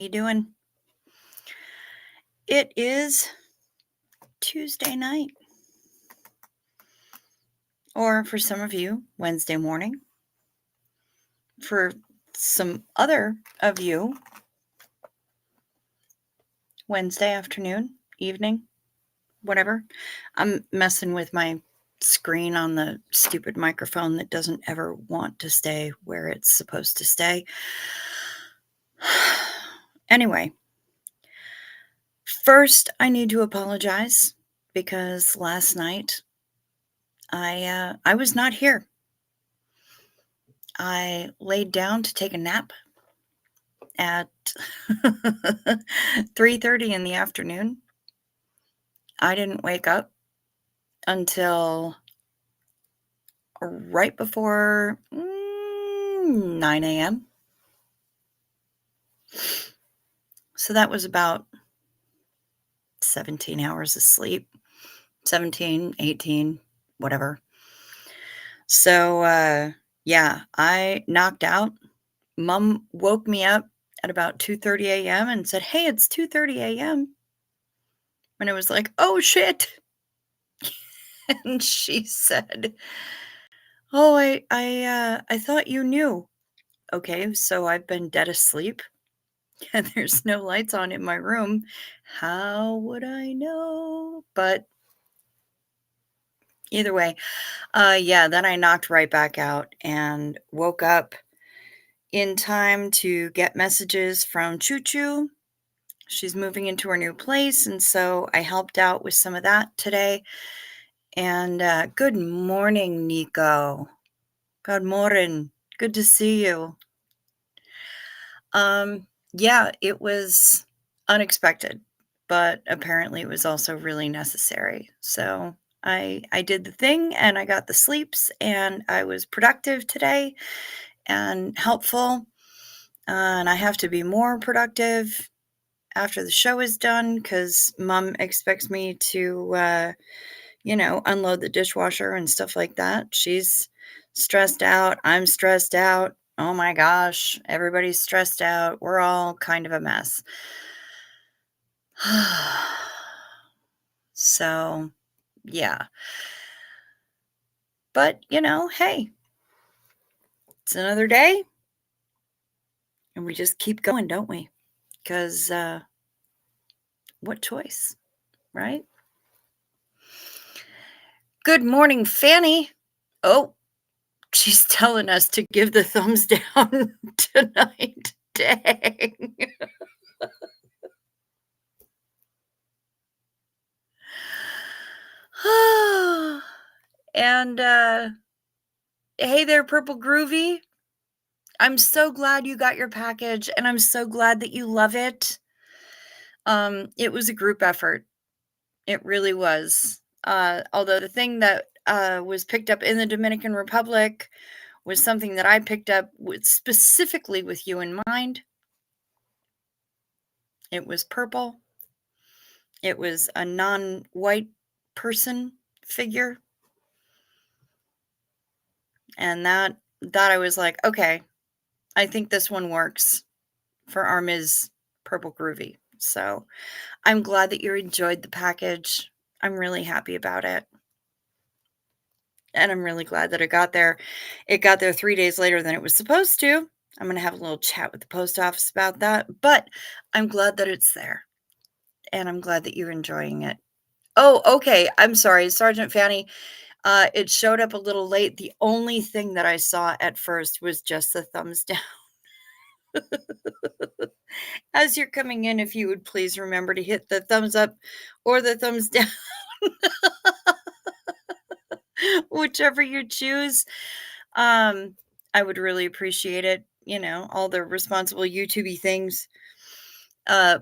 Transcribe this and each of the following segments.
You doing? It is Tuesday night, or for some of you, Wednesday morning. For some other of you, Wednesday afternoon, evening, whatever. I'm messing with my screen on the stupid microphone that doesn't ever want to stay where it's supposed to stay. Anyway, first I need to apologize because last night I was not here. I laid down to take a nap at 3:30 in the afternoon. I didn't wake up until right before 9 a.m. So that was about 17 hours of sleep, 17, 18, whatever. So, yeah, I knocked out. Mom woke me up at about 2:30 a.m. and said, "Hey, it's 2:30 a.m." And it was like, "Oh, shit." And she said, "Oh, I thought you knew." Okay, so I've been dead asleep and there's no lights on in my room. How would I know? But either way, yeah, then I knocked right back out and woke up in time to get messages from Choo Choo. She's moving into her new place, and so I helped out with some of that today. And good morning, Nico. Good morning. Good to see you. Yeah, it was unexpected, but apparently it was also really necessary. So I did the thing and I got the sleeps and I was productive today and helpful. And I have to be more productive after the show is done because mom expects me to, unload the dishwasher and stuff like that. She's stressed out. I'm stressed out. Oh my gosh, everybody's stressed out. We're all kind of a mess. So, yeah. But, hey, it's another day and we just keep going, don't we? Because what choice, right? Good morning, Fanny. Oh, she's telling us to give the thumbs down tonight. Dang. And hey there, Purple Groovy. I'm so glad you got your package and I'm so glad that you love it. It was a group effort. It really was. Although the thing that was picked up in the Dominican Republic was something that I picked up specifically with you in mind. It was purple. It was a non-white person figure. And that I was like, okay, I think this one works for our Ms. Purple Groovy. So I'm glad that you enjoyed the package. I'm really happy about it. And I'm really glad that it got there. It got there 3 days later than it was supposed to. I'm going to have a little chat with the post office about that, but I'm glad that it's there. And I'm glad that you're enjoying it. Oh, okay. I'm sorry, Sergeant Fanny. It showed up a little late. The only thing that I saw at first was just the thumbs down. As you're coming in, if you would please remember to hit the thumbs up or the thumbs down, whichever you choose. I would really appreciate it. All the responsible YouTubey things.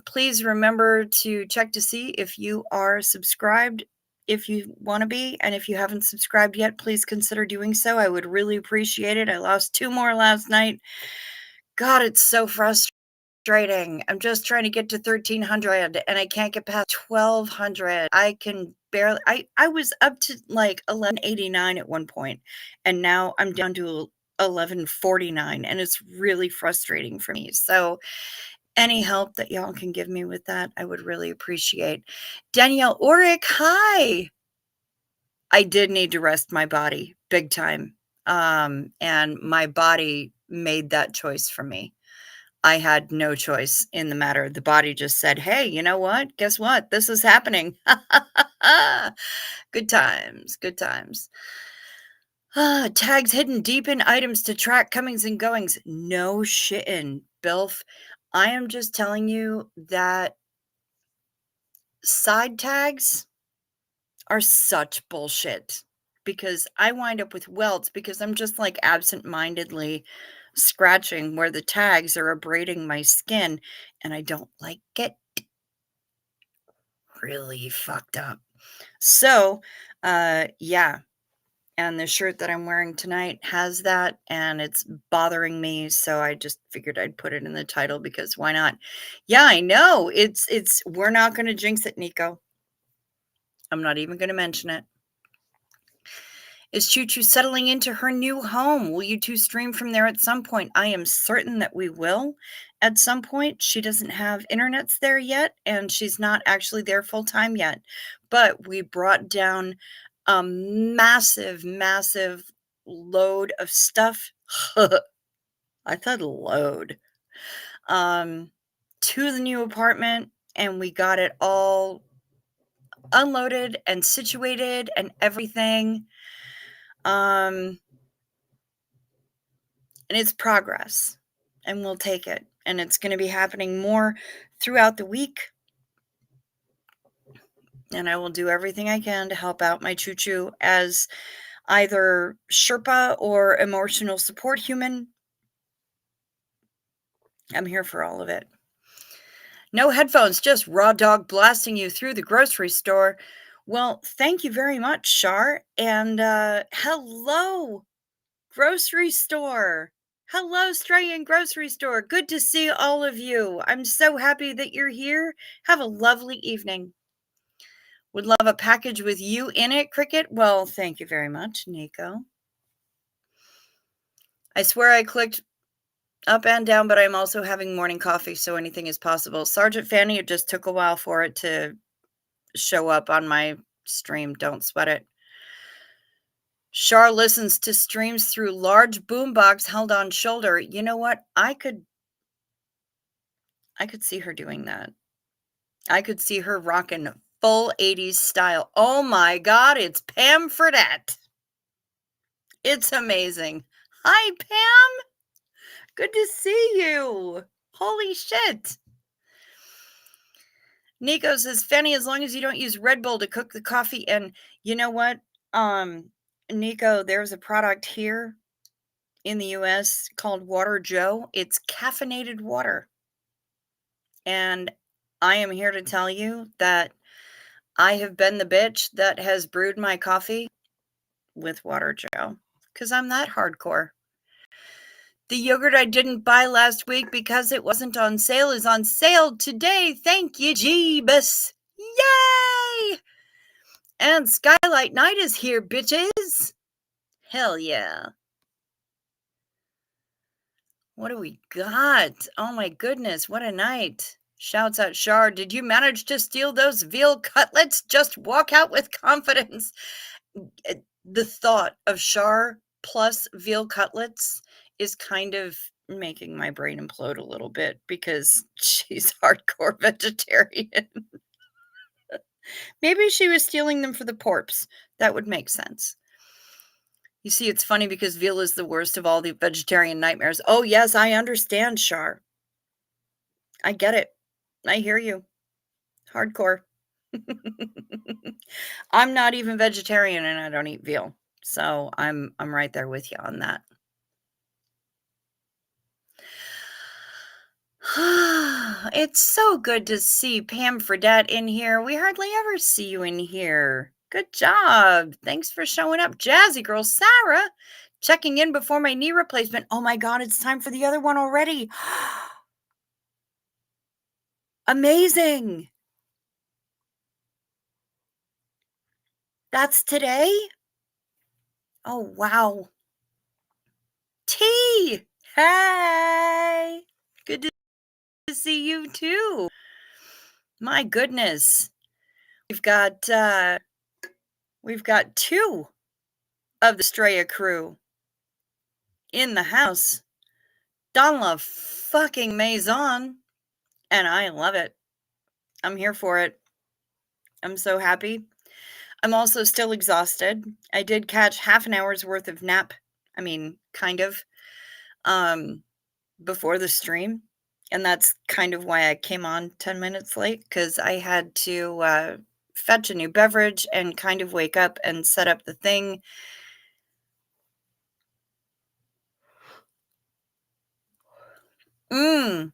Please remember to check to see if you are subscribed, if you want to be, and if you haven't subscribed yet, please consider doing so. I would really appreciate it. I lost 2 more last night. God, it's so frustrating. I'm just trying to get to 1,300 and I can't get past 1,200. I can barely, I was up to like 1189 at one point, and now I'm down to 1149, and it's really frustrating for me. So Any help that y'all can give me with that, I would really appreciate. Danielle Orick, hi. I did need to rest my body big time. And my body made that choice for me. I had no choice in the matter. The body just said, "Hey, you know what? Guess what? This is happening." Good times, good times. Tags hidden deep in items to track comings and goings. No shitting, Bilf. I am just telling you that side tags are such bullshit because I wind up with welts because I'm just like absent-mindedly scratching where the tags are abrading my skin and I don't like it. Really fucked up. So, yeah, and the shirt that I'm wearing tonight has that and it's bothering me, so I just figured I'd put it in the title because why not? Yeah, I know. It's we're not gonna jinx it, Nico. I'm not even gonna mention it. Is Choo Choo settling into her new home? Will you two stream from there at some point? I am certain that we will at some point. She doesn't have internets there yet, and she's not actually there full time yet. But we brought down a massive, massive load of stuff. I said load. To the new apartment, and we got it all unloaded and situated and everything. Um, and it's progress, and we'll take it. And it's going to be happening more throughout the week. And I will do everything I can to help out my choo choo as either Sherpa or emotional support human. I'm here for all of it. No headphones, just raw dog blasting you through the grocery store. Well, thank you very much, Shar. And hello, grocery store. Hello, Australian grocery store. Good to see all of you. I'm so happy that you're here. Have a lovely evening. Would love a package with you in it, Cricket. Well, thank you very much, Nico. I swear I clicked up and down, but I'm also having morning coffee, so anything is possible. Sergeant Fanny, it just took a while for it to show up on my stream. Don't sweat it. Char listens to streams through large boombox held on shoulder. You know what? I could see her doing that. I could see her rocking full 80s style. Oh my god, it's Pam Fredette. It's amazing. Hi, Pam. Good to see you. Holy shit. Nico says, Fanny, as long as you don't use Red Bull to cook the coffee. And you know what? Nico, there's a product here in the US called Water Joe. It's caffeinated water. And I am here to tell you that I have been the bitch that has brewed my coffee with Water Joe because I'm that hardcore. The yogurt I didn't buy last week because it wasn't on sale is on sale today. Thank you, Jeebus. Yay! And Skylight Night is here, bitches. Hell yeah. What do we got? Oh my goodness, what a night. Shouts out Shar, did you manage to steal those veal cutlets? Just walk out with confidence. The thought of Shar plus veal cutlets is kind of making my brain implode a little bit because she's hardcore vegetarian. Maybe she was stealing them for the porps. That would make sense. You see, it's funny because veal is the worst of all the vegetarian nightmares. Oh, yes, I understand, Shar. I get it. I hear you. Hardcore. I'm not even vegetarian and I don't eat veal. So I'm right there with you on that. It's so good to see Pam Fredette in here. We hardly ever see you in here. Good job. Thanks for showing up. Jazzy girl Sarah, checking in before my knee replacement. Oh my God, it's time for the other one already. Amazing. That's today? Oh, wow. T. Hey. Good to To see you too. My goodness. We've got 2 of the Straya crew in the house. Dans la fucking maison, and I love it. I'm here for it. I'm so happy. I'm also still exhausted. I did catch half an hour's worth of nap. I mean, kind of, um, before the stream, and that's kind of why I came on 10 minutes late because I had to, fetch a new beverage and kind of wake up and set up the thing. Mm.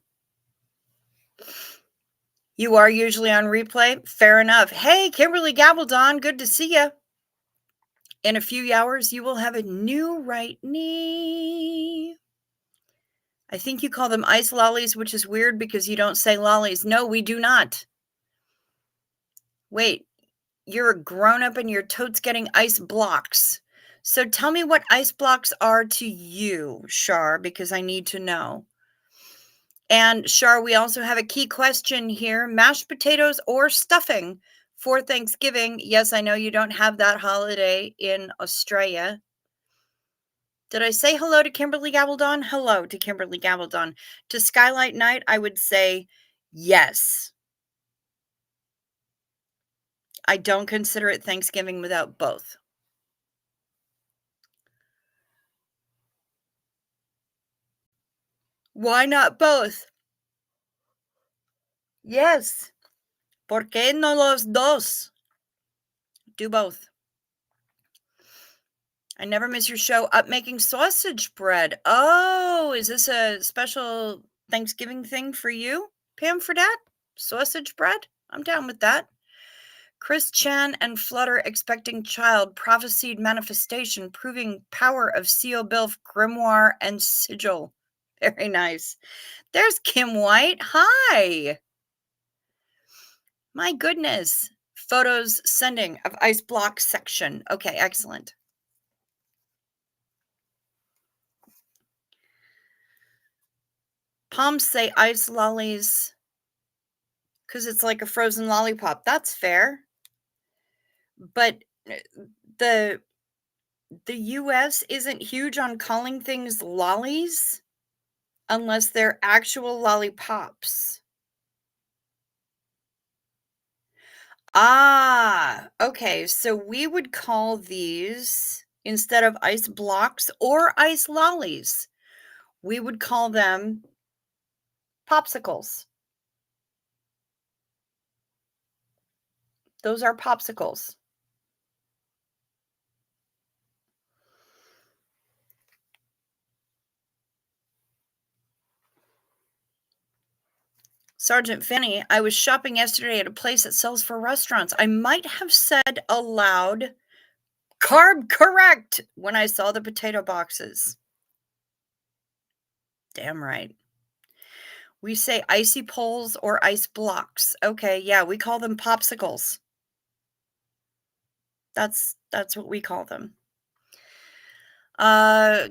You are usually on replay? Fair enough. Hey, Kimberly Gabaldon, good to see you. In a few hours, you will have a new right knee. I think you call them ice lollies, which is weird because you don't say lollies. No, we do not. Wait, you're a grown-up and you're totes getting ice blocks. So tell me what ice blocks are to you, Shar, because I need to know. And Shar, we also have a key question here. Mashed potatoes or stuffing for Thanksgiving? Yes, I know you don't have that holiday in Australia. Did I say hello to Kimberly Gabaldon? Hello to Kimberly Gabaldon. To Skylight Night, I would say yes. I don't consider it Thanksgiving without both. Why not both? Yes. ¿Por qué no los dos? Do both. I never miss your show. Up making sausage bread. Oh, is this a special Thanksgiving thing for you, Pam Fredette? Sausage bread? I'm down with that. Chris Chan and Flutter expecting child, prophesied manifestation, proving power of CO Bilf, grimoire, and sigil. Very nice. There's Kim White. Hi. My goodness. Photos sending of ice block section. Okay, excellent. Palms say ice lollies because it's like a frozen lollipop. That's fair. But the US isn't huge on calling things lollies unless they're actual lollipops. Ah, okay. So we would call these, instead of ice blocks or ice lollies, we would call them popsicles. Those are popsicles. Sergeant Finney, I was shopping yesterday at a place that sells for restaurants. I might have said aloud, carb correct, when I saw the potato boxes. Damn right. We say icy poles or ice blocks. Okay, yeah, we call them popsicles. That's what we call them.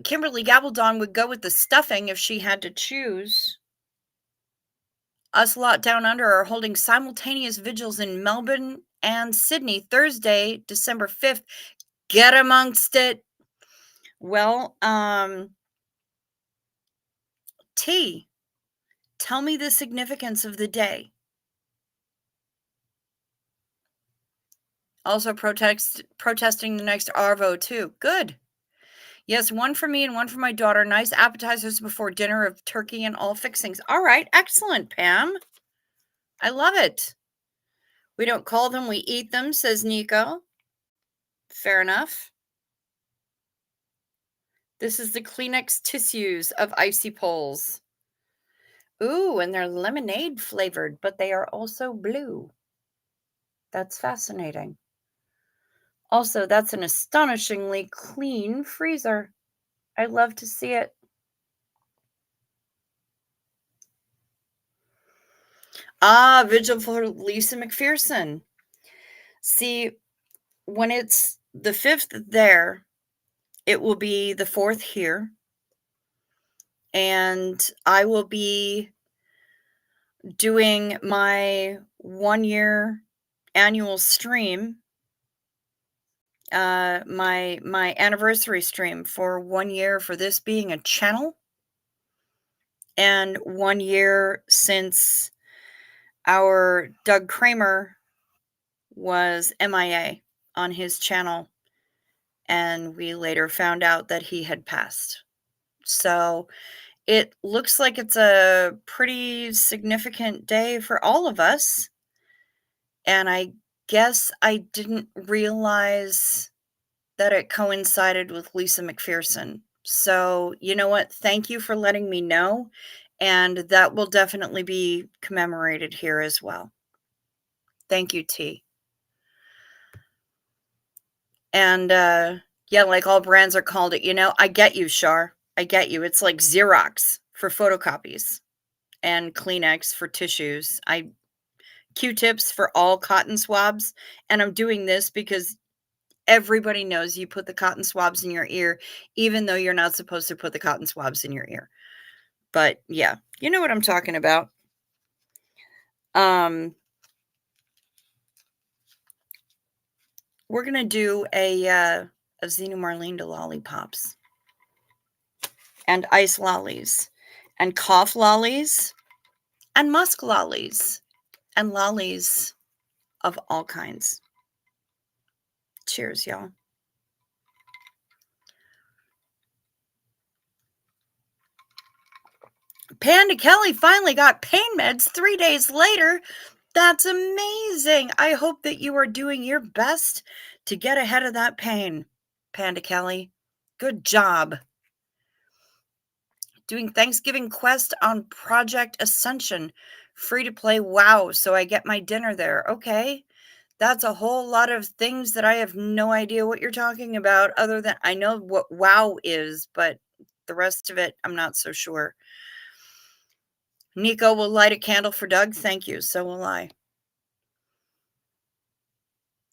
Kimberly Gabaldon would go with the stuffing if she had to choose. Us lot down under are holding simultaneous vigils in Melbourne and Sydney Thursday, December 5th. Get amongst it. Well, T, tell me the significance of the day. Also protesting the next Arvo too. Good. Yes, one for me and one for my daughter. Nice appetizers before dinner of turkey and all fixings. All right, excellent, Pam. I love it. We don't call them, we eat them, says Nico. Fair enough. This is the Kleenex tissues of icy poles. Ooh, and they're lemonade flavored, but they are also blue. That's fascinating. Also, that's an astonishingly clean freezer. I love to see it. Ah, vigil for Lisa McPherson. See, when it's the 5th there, it will be the 4th here. And I will be doing my 1-year annual stream, my anniversary stream for 1 year for this being a channel, and 1 year since our Doug Kramer was MIA on his channel, and we later found out that he had passed. So, it looks like it's a pretty significant day for all of us, and I guess I didn't realize that it coincided with Lisa McPherson. So, you know what? Thank you for letting me know, and that will definitely be commemorated here as well. Thank you, T. And, yeah, like all brands are called it, I get you, Shar. I get you. It's like Xerox for photocopies and Kleenex for tissues. Q-tips for all cotton swabs, and I'm doing this because everybody knows you put the cotton swabs in your ear, even though you're not supposed to put the cotton swabs in your ear. But yeah, you know what I'm talking about. We're gonna do a Xena Marlene lollipops and ice lollies and cough lollies and musk lollies and lollies of all kinds. Cheers, y'all. Panda Kelly finally got pain meds 3 days later. That's amazing. I hope that you are doing your best to get ahead of that pain, Panda Kelly. Good job. Doing Thanksgiving quest on Project Ascension. Free to play WoW, so I get my dinner there. Okay. That's a whole lot of things that I have no idea what you're talking about, other than I know what WoW is, but the rest of it, I'm not so sure. Nico will light a candle for Doug. Thank you. So will I.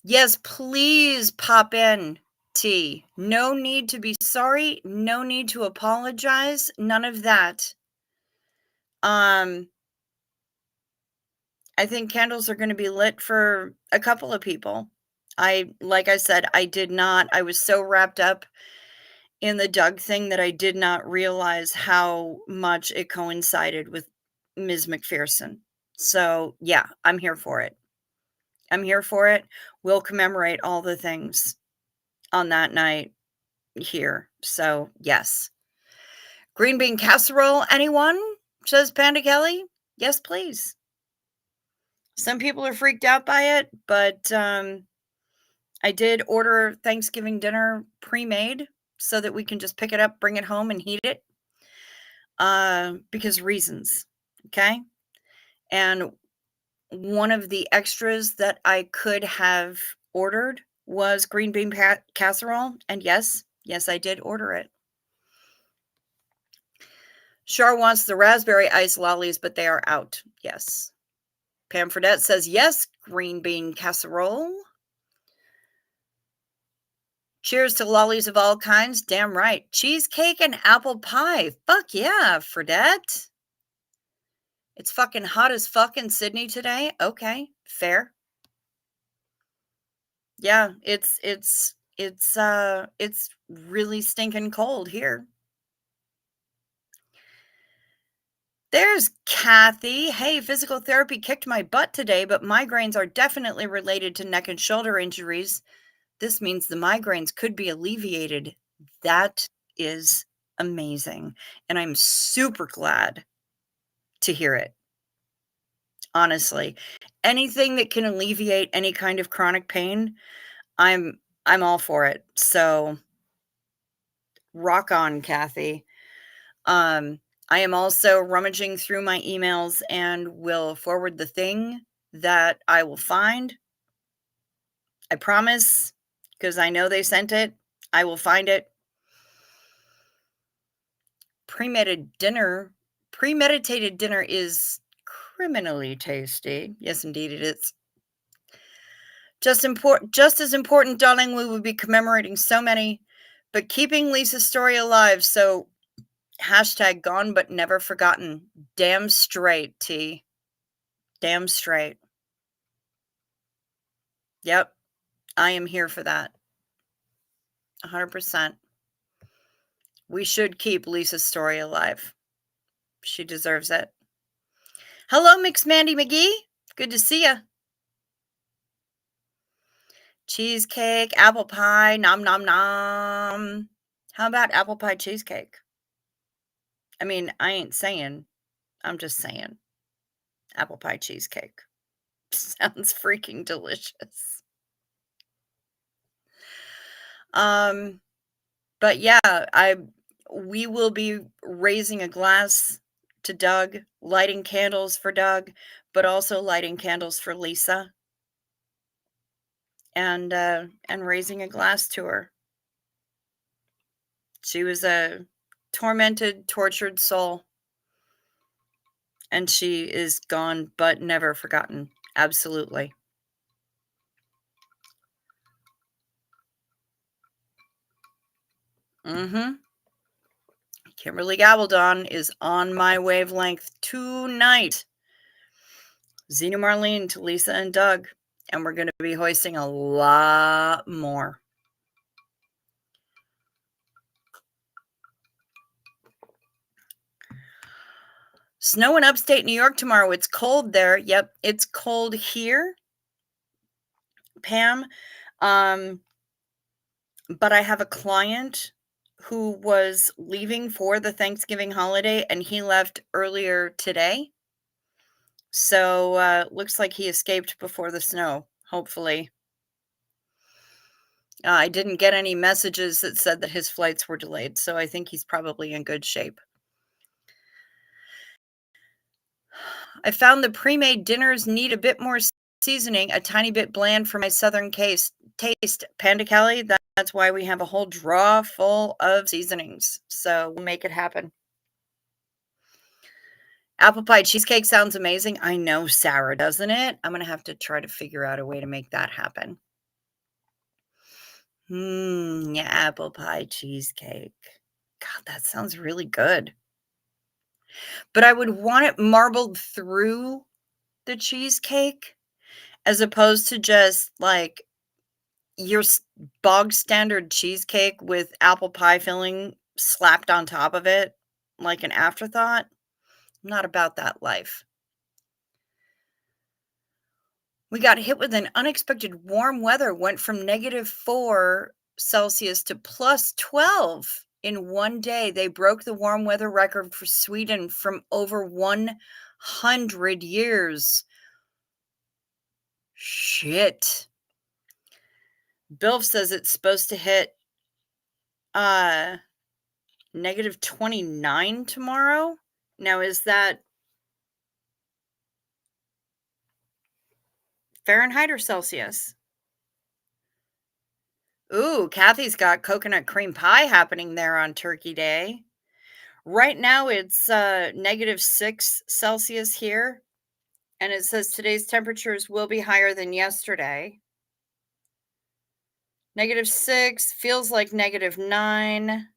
Yes, please pop in, T. No need to be sorry. No need to apologize. None of that. I think candles are going to be lit for a couple of people. Like I said, I was so wrapped up in the Doug thing that I did not realize how much it coincided with Ms. McPherson. So, yeah, I'm here for it. I'm here for it. We'll commemorate all the things on that night here. So, yes. Green bean casserole, anyone? Says Panda Kelly. Yes, please. Some people are freaked out by it, but I did order Thanksgiving dinner pre-made so that we can just pick it up, bring it home, and heat it. Because reasons, okay? And one of the extras that I could have ordered was green bean casserole, and yes, I did order it. Char wants the raspberry ice lollies, but they are out. Yes. Pam Fredette says, yes, green bean casserole. Cheers to lollies of all kinds. Damn right. Cheesecake and apple pie. Fuck yeah, Fredette. It's fucking hot as fuck in Sydney today. Okay, fair. Yeah, it's really stinking cold here. There's Kathy. Hey, physical therapy kicked my butt today, but migraines are definitely related to neck and shoulder injuries. This means the migraines could be alleviated. That is amazing. And I'm super glad to hear it. Honestly, anything that can alleviate any kind of chronic pain, I'm all for it. So rock on, Kathy. I am also rummaging through my emails and will forward the thing that I will find. I promise, because I know they sent it. I will find it. Premeditated dinner is criminally tasty. Yes, indeed it is. Just as important, darling, we will be commemorating so many, but keeping Lisa's story alive. So # gone but never forgotten. Damn straight, T. Damn straight. Yep. I am here for that. 100%. We should keep Lisa's story alive. She deserves it. Hello, Mix Mandy McGee. Good to see you. Cheesecake, apple pie, nom nom nom. How about apple pie cheesecake? I mean, I ain't saying, I'm just saying apple pie cheesecake. Sounds freaking delicious. Um, but yeah, we will be raising a glass to Doug, lighting candles for Doug, but also lighting candles for Lisa and raising a glass to her. She was a tormented, tortured soul, and she is gone but never forgotten. Absolutely. Mm-hmm. Kimberly Gabaldon is on my wavelength tonight. Xena Marlene to Lisa and Doug, and we're going to be hoisting a lot more. Snow in upstate New York tomorrow. It's cold there. Yep, it's cold here, Pam. But I have a client who was leaving for the Thanksgiving holiday, and he left earlier today. So looks like he escaped before the snow, hopefully. I didn't get any messages that said that his flights were delayed, so I think he's probably in good shape. I found the pre-made dinners need a bit more seasoning, a tiny bit bland for my southern taste. Panda Kelly, that's why we have a whole drawer full of seasonings. So we'll make it happen. Apple pie cheesecake sounds amazing. I know, Sarah, doesn't it? I'm going to have to try to figure out a way to make that happen. Yeah, apple pie cheesecake. God, that sounds really good. But I would want it marbled through the cheesecake as opposed to just like your bog standard cheesecake with apple pie filling slapped on top of it like an afterthought. I'm not about that life. We got hit with an unexpected warm weather, went from -4 Celsius to +12 in one day. They broke the warm weather record for Sweden from over 100 years. Shit. Bilf says it's supposed to hit -29 tomorrow. Now, is that Fahrenheit or Celsius? Ooh, Kathy's got coconut cream pie happening there on Turkey Day. Right now, it's -6 Celsius here, and it says today's temperatures will be higher than yesterday. -6 feels like -9.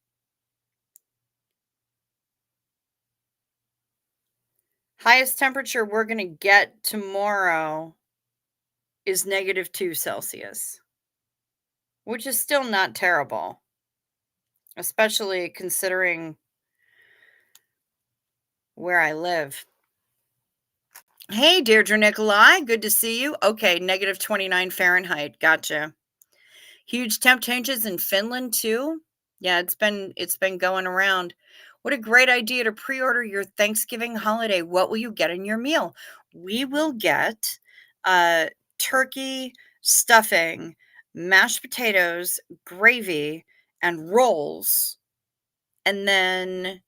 Highest temperature we're going to get tomorrow is -2 Celsius, which is still not terrible, especially considering where I live. Hey, Deirdre Nikolai, good to see you. Okay, -29 Fahrenheit. Gotcha. Huge temp changes in Finland too. Yeah, it's been going around. What a great idea to pre-order your Thanksgiving holiday. What will you get in your meal? We will get turkey, stuffing, mashed potatoes, gravy, and rolls. And then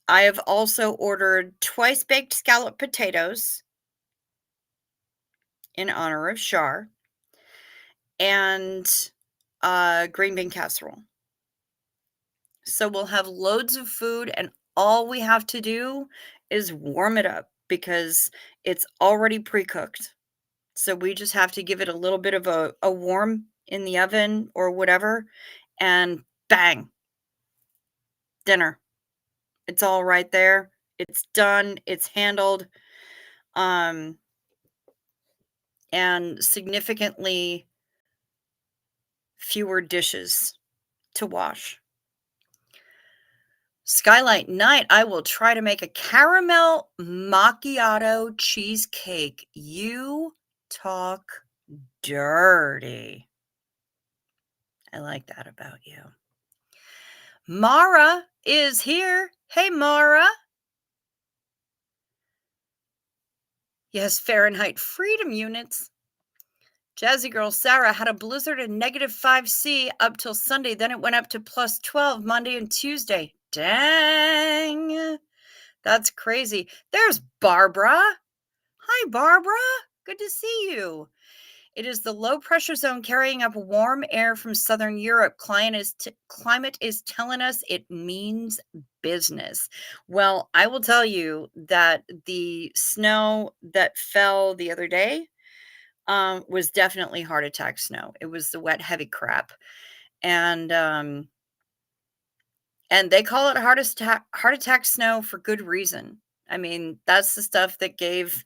I have also ordered twice baked scallop potatoes in honor of Shar and green bean casserole. So we'll have loads of food, and all we have to do is warm it up because it's already pre-cooked. So we just have to give it a little bit of a warm in the oven or whatever, and bang, dinner. It's all right there. It's done. It's handled. Um, and significantly fewer dishes to wash. Skylight night, I will try to make a caramel macchiato cheesecake. You talk dirty. I like that about you. Mara is here. Hey, Mara. Yes, Fahrenheit freedom units. Jazzy girl Sarah had a blizzard in -5 C up till Sunday. Then it went up to +12 Monday and Tuesday. Dang. That's crazy. There's Barbara. Hi, Barbara. Good to see you. It is the low pressure zone carrying up warm air from southern Europe. Climate is telling us it means business. Well, I will tell you that the snow that fell the other day was definitely heart attack snow. It was the wet, heavy crap, and they call it heart attack snow for good reason. I mean, that's the stuff that gave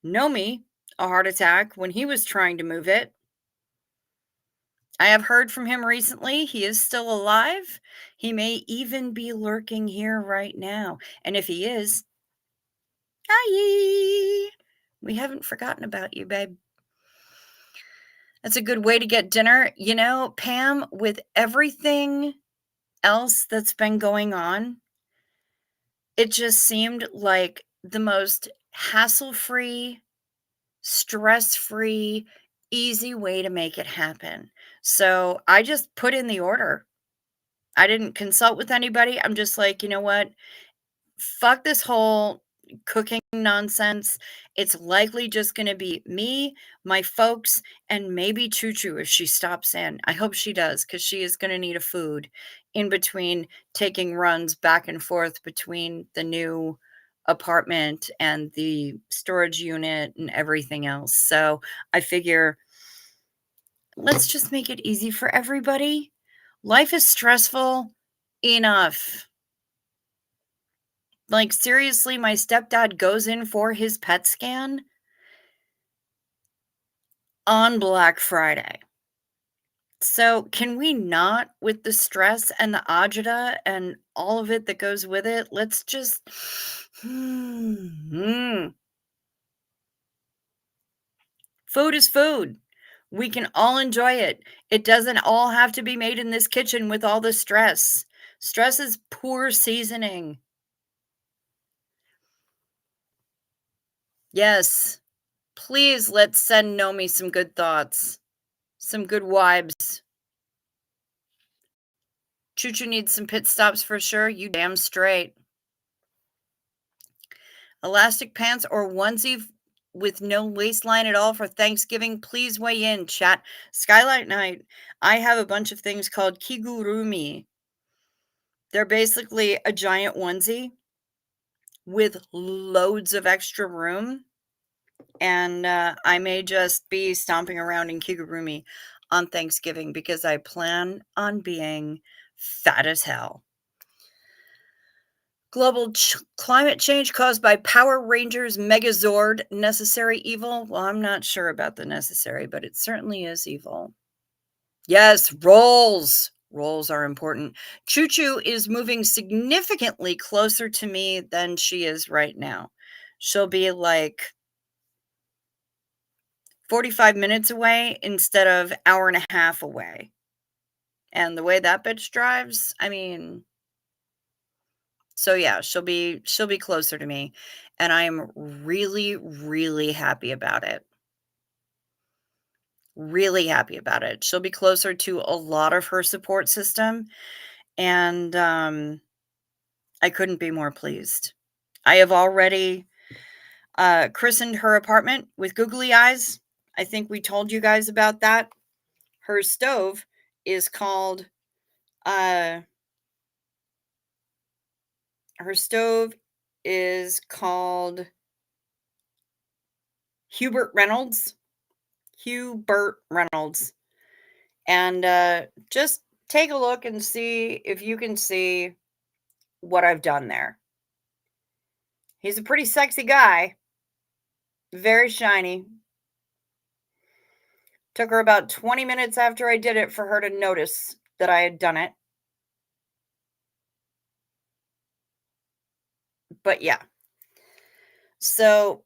Nomi a heart attack when he was trying to move it. I have heard from him recently. He is still alive. He may even be lurking here right now. And if he is, hi. We haven't forgotten about you, babe. That's a good way to get dinner. You know, Pam, with everything else that's been going on, it just seemed like the most hassle-free, stress-free, easy way to make it happen. So I just put in the order. I didn't consult with anybody. I'm just like, you know what? Fuck this whole cooking nonsense. It's likely just going to be me, my folks, and maybe Choo Choo if she stops in. I hope she does because she is going to need a food in between taking runs back and forth between the new apartment and the storage unit and everything else. So I figure let's just make it easy for everybody. Life is stressful enough. Like, seriously, my stepdad goes in for his PET scan on Black Friday. So, can we not, with the stress and the agita and all of it that goes with it, let's just food is food. We can all enjoy it. It doesn't all have to be made in this kitchen with all the stress. Stress is poor seasoning. Yes. Please let's send Nomi some good thoughts, some good vibes. Choo Choo needs some pit stops for sure. You damn straight. Elastic pants or onesie with no waistline at all for Thanksgiving. Please weigh in, chat. Skylight night. I have a bunch of things called kigurumi. They're basically a giant onesie with loads of extra room. And I may just be stomping around in kigurumi on Thanksgiving because I plan on being fat as hell. Global climate change caused by Power Rangers Megazord, necessary evil? Well, I'm not sure about the necessary, but it certainly is evil. Yes, rolls. Rolls are important. Choo Choo is moving significantly closer to me than she is right now. She'll be like 45 minutes away instead of hour and a half away. And the way that bitch drives, I mean, so yeah, she'll be closer to me, and I am really, really happy about it. Really happy about it. She'll be closer to a lot of her support system, and I couldn't be more pleased. I have already christened her apartment with googly eyes. I think we told you guys about that. Her stove is called uh her stove is called Hubert Reynolds. Hubert Reynolds. And just take a look and see if you can see what I've done there. He's a pretty sexy guy, very shiny. Took her about 20 minutes after I did it for her to notice that I had done it. But yeah. So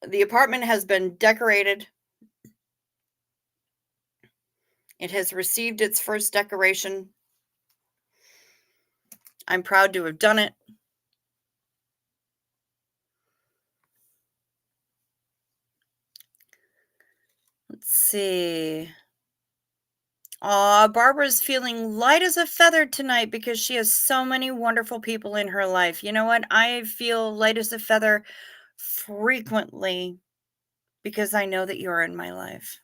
the apartment has been decorated. It has received its first decoration. I'm proud to have done it. Let's see. Aw, Barbara's feeling light as a feather tonight because she has so many wonderful people in her life. You know what? I feel light as a feather frequently because I know that you're in my life.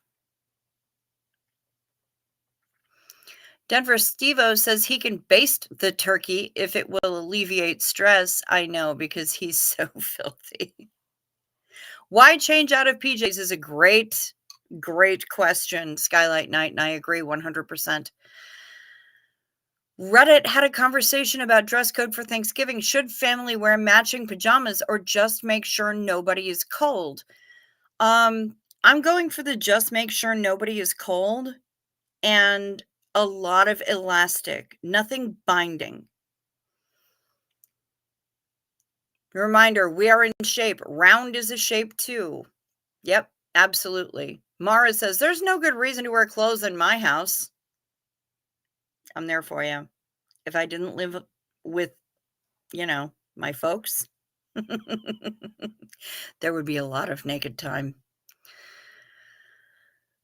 Denver Stevo says he can baste the turkey if it will alleviate stress. I know because he's so filthy. Why change out of PJs is a great, great question, Skylight Night, and I agree 100%. Reddit had a conversation about dress code for Thanksgiving. Should family wear matching pajamas or just make sure nobody is cold? I'm going for the just make sure nobody is cold and a lot of elastic, nothing binding. Reminder, we are in shape. Round is a shape too. Yep, absolutely. Mara says, there's no good reason to wear clothes in my house. I'm there for you. If I didn't live with, my folks, there would be a lot of naked time.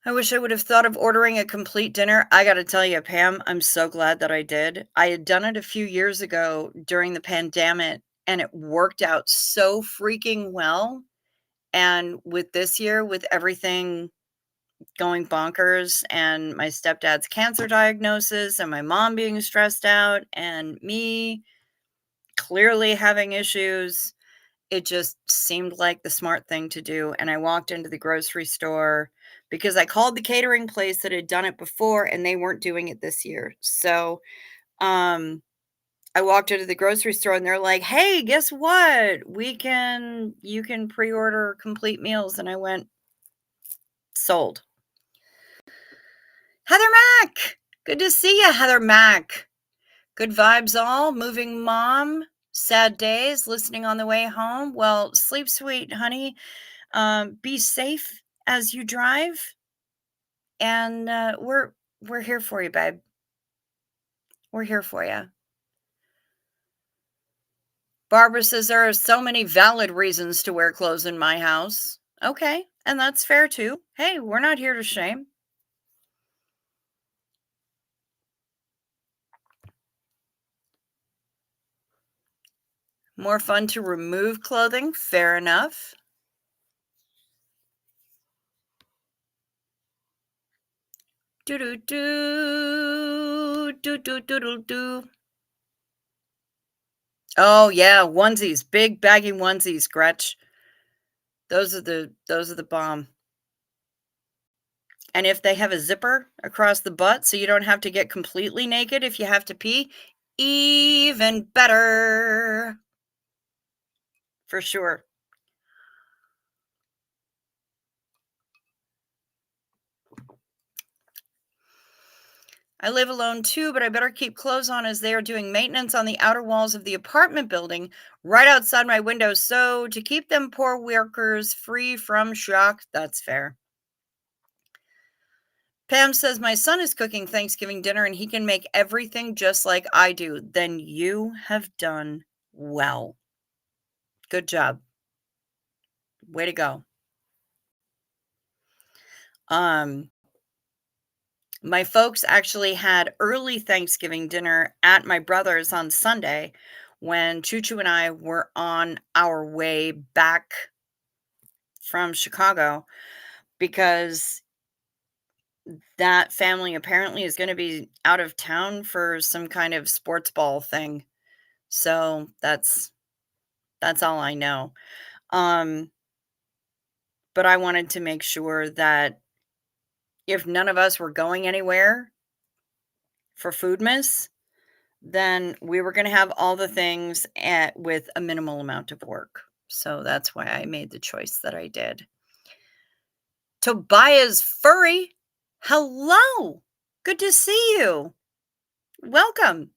I wish I would have thought of ordering a complete dinner. I got to tell you, Pam, I'm so glad that I did. I had done it a few years ago during the pandemic, and it worked out so freaking well. And with this year, with everything going bonkers and my stepdad's cancer diagnosis and my mom being stressed out and me clearly having issues, it just seemed like the smart thing to do. And I walked into the grocery store because I called the catering place that had done it before and they weren't doing it this year. So, I walked into the grocery store and they're like, "Hey, guess what? You can pre-order complete meals." And I went, "Sold." Heather Mack! Good to see you, Heather Mack. Good vibes all. Moving mom. Sad days. Listening on the way home. Well, sleep sweet, honey. Be safe as you drive. And we're here for you, babe. We're here for you. Barbara says there are so many valid reasons to wear clothes in my house. Okay, and that's fair too. Hey, we're not here to shame. More fun to remove clothing. Fair enough. Do do do do do do do do. Oh yeah, onesies, big baggy onesies, Gretch. Those are the bomb. And if they have a zipper across the butt so you don't have to get completely naked if you have to pee, even better. For sure. I live alone too, but I better keep clothes on as they are doing maintenance on the outer walls of the apartment building right outside my window. So, to keep them poor workers free from shock, that's fair. Pam says, my son is cooking Thanksgiving dinner and he can make everything just like I do. Then you have done well. Good job. Way to go. My folks actually had early Thanksgiving dinner at my brother's on Sunday when Choo Choo and I were on our way back from Chicago because that family apparently is going to be out of town for some kind of sports ball thing. So that's all I know. Um but I wanted to make sure that if none of us were going anywhere for Foodmas, then we were gonna have all the things with a minimal amount of work. So that's why I made the choice that I did. Tobias Furry. Hello. Good to see you. Welcome.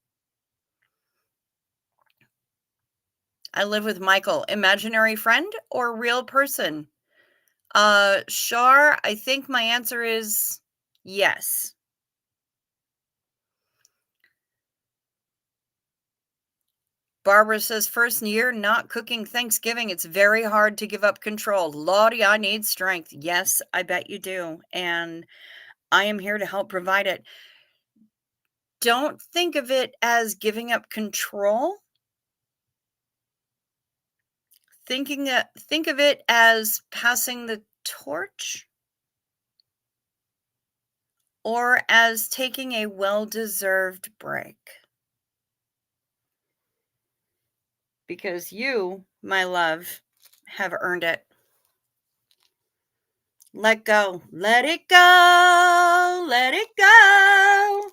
I live with Michael. Imaginary friend or real person? Shar, I think my answer is yes. Barbara says, first year not cooking Thanksgiving. It's very hard to give up control. Lottie, I need strength. Yes, I bet you do. And I am here to help provide it. Don't think of it as giving up control. Think of it as passing the torch or as taking a well-deserved break. Because you, my love, have earned it. Let go. Let it go. Let it go.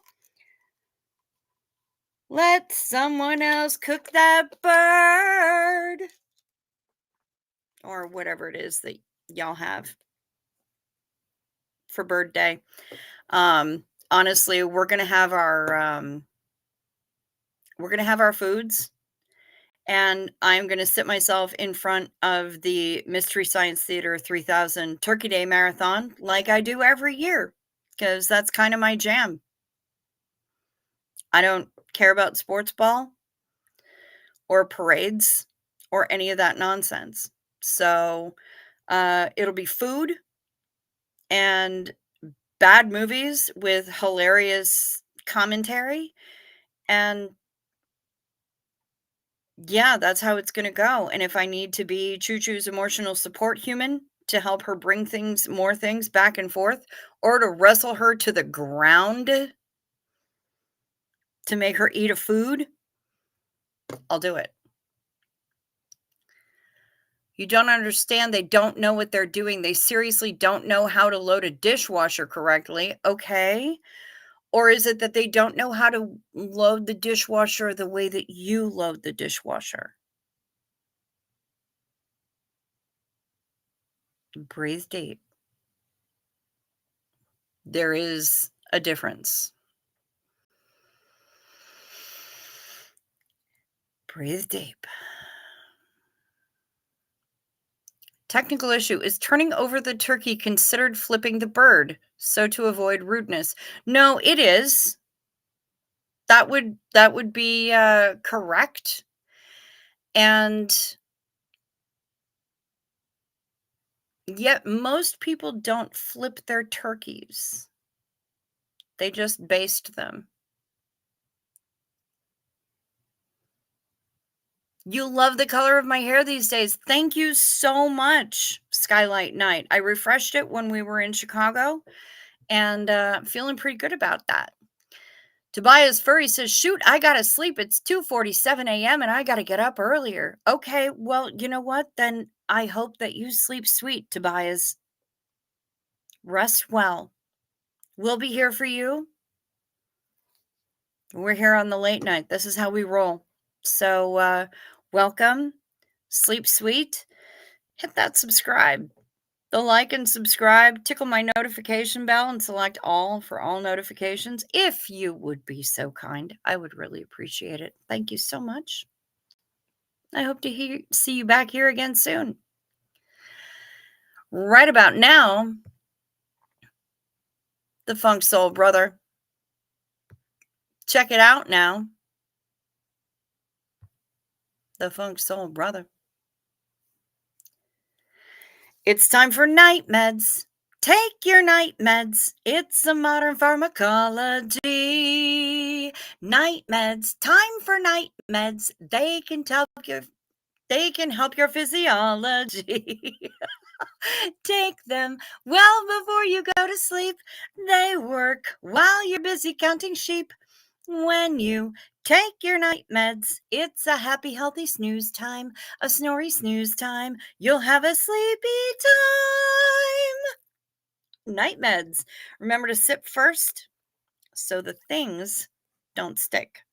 Let someone else cook that bird. Or whatever it is that y'all have for bird day. Honestly, we're going to have our foods, and I'm going to sit myself in front of the Mystery Science Theater 3000 Turkey Day Marathon like I do every year, because that's kind of my jam. I don't care about sports ball or parades or any of that nonsense. So it'll be food and bad movies with hilarious commentary. And yeah, that's how it's gonna go, and if I need to be Choo Choo's emotional support human to help her bring more things back and forth, or to wrestle her to the ground to make her eat a food, I'll do it. You don't understand, they don't know what they're doing, they seriously don't know how to load a dishwasher correctly, okay? Or is it that they don't know how to load the dishwasher the way that you load the dishwasher? Breathe deep. There is a difference. Breathe deep. Technical issue. Is turning over the turkey considered flipping the bird? So to avoid rudeness. No, it is. That would be correct. And yet most people don't flip their turkeys. They just baste them. You love the color of my hair these days. Thank you so much, Skylight Night. I refreshed it when we were in Chicago, and I'm feeling pretty good about that. Tobias Furry says, shoot, I gotta sleep. It's 2:47 a.m. and I gotta get up earlier. Okay, well, you know what? Then I hope that you sleep sweet, Tobias. Rest well. We'll be here for you. We're here on the late night. This is how we roll. So, welcome. Sleep sweet. Hit that subscribe. The like and subscribe, tickle my notification bell, and select all for all notifications. If you would be so kind, I would really appreciate it. Thank you so much. I hope to see you back here again soon. Right about now, the Funk Soul Brother. Check it out now. The Funk Soul Brother. It's time for night meds. Take your night meds. It's a modern pharmacology. Night meds. Time for night meds. They can help your physiology. Take them well before you go to sleep. They work while you're busy counting sheep. When you take your night meds, it's a happy, healthy snooze time, a snory snooze time. You'll have a sleepy time. Night meds. Remember to sip first so the things don't stick.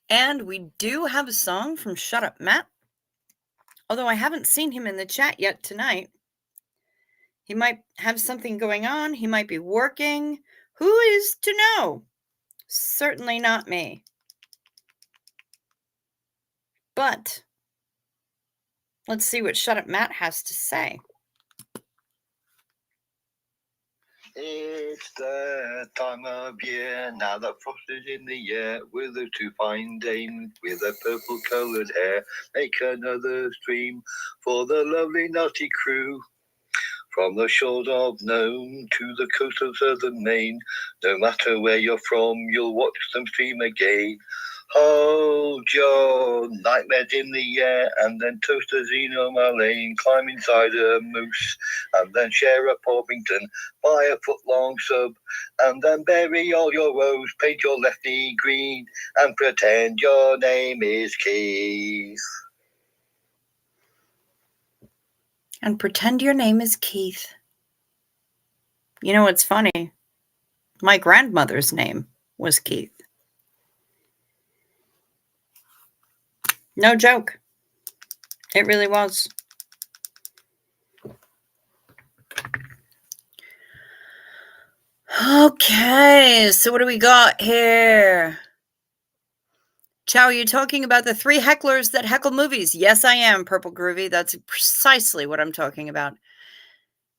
And we do have a song from Shut Up Matt. Although I haven't seen him in the chat yet tonight. He might have something going on. He might be working. Who is to know? Certainly not me. But let's see what Shut Up Matt has to say. It's the time of year, now that frost is in the air, with the two fine dames with their purple-coloured hair, make another stream for the lovely naughty crew. From the shores of Nome to the coast of southern Maine, no matter where you're from, you'll watch them stream again. Hold your nightmares in the air, and then toast a Xeno Malane, climb inside a moose, and then share a Porvington, buy a foot-long sub, and then bury all your woes, paint your lefty green, and pretend your name is Keith. And pretend your name is Keith. You know what's funny? My grandmother's name was Keith. No joke. It really was. Okay, so what do we got here? Chow, are you talking about the 3 hecklers that heckle movies? Yes, I am, Purple Groovy. That's precisely what I'm talking about.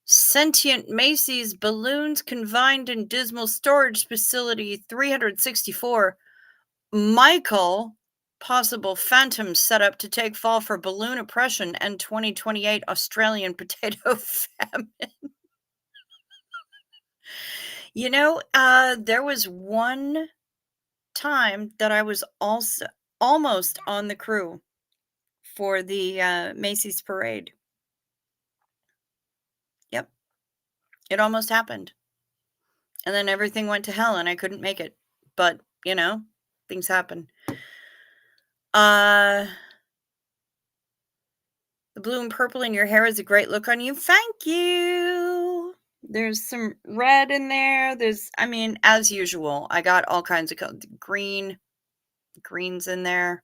Sentient Macy's balloons confined in dismal storage facility 364. Michael, possible phantom setup to take fall for balloon oppression and 2028 Australian potato famine. You know, there was one time that I was also almost on the crew for the Macy's parade. Yep, it almost happened. And then everything went to hell and I couldn't make it. But, you know, things happen. The blue and purple in your hair is a great look on you. Thank you. There's some red in there. I mean, as usual, I got all kinds of colors. Greens in there.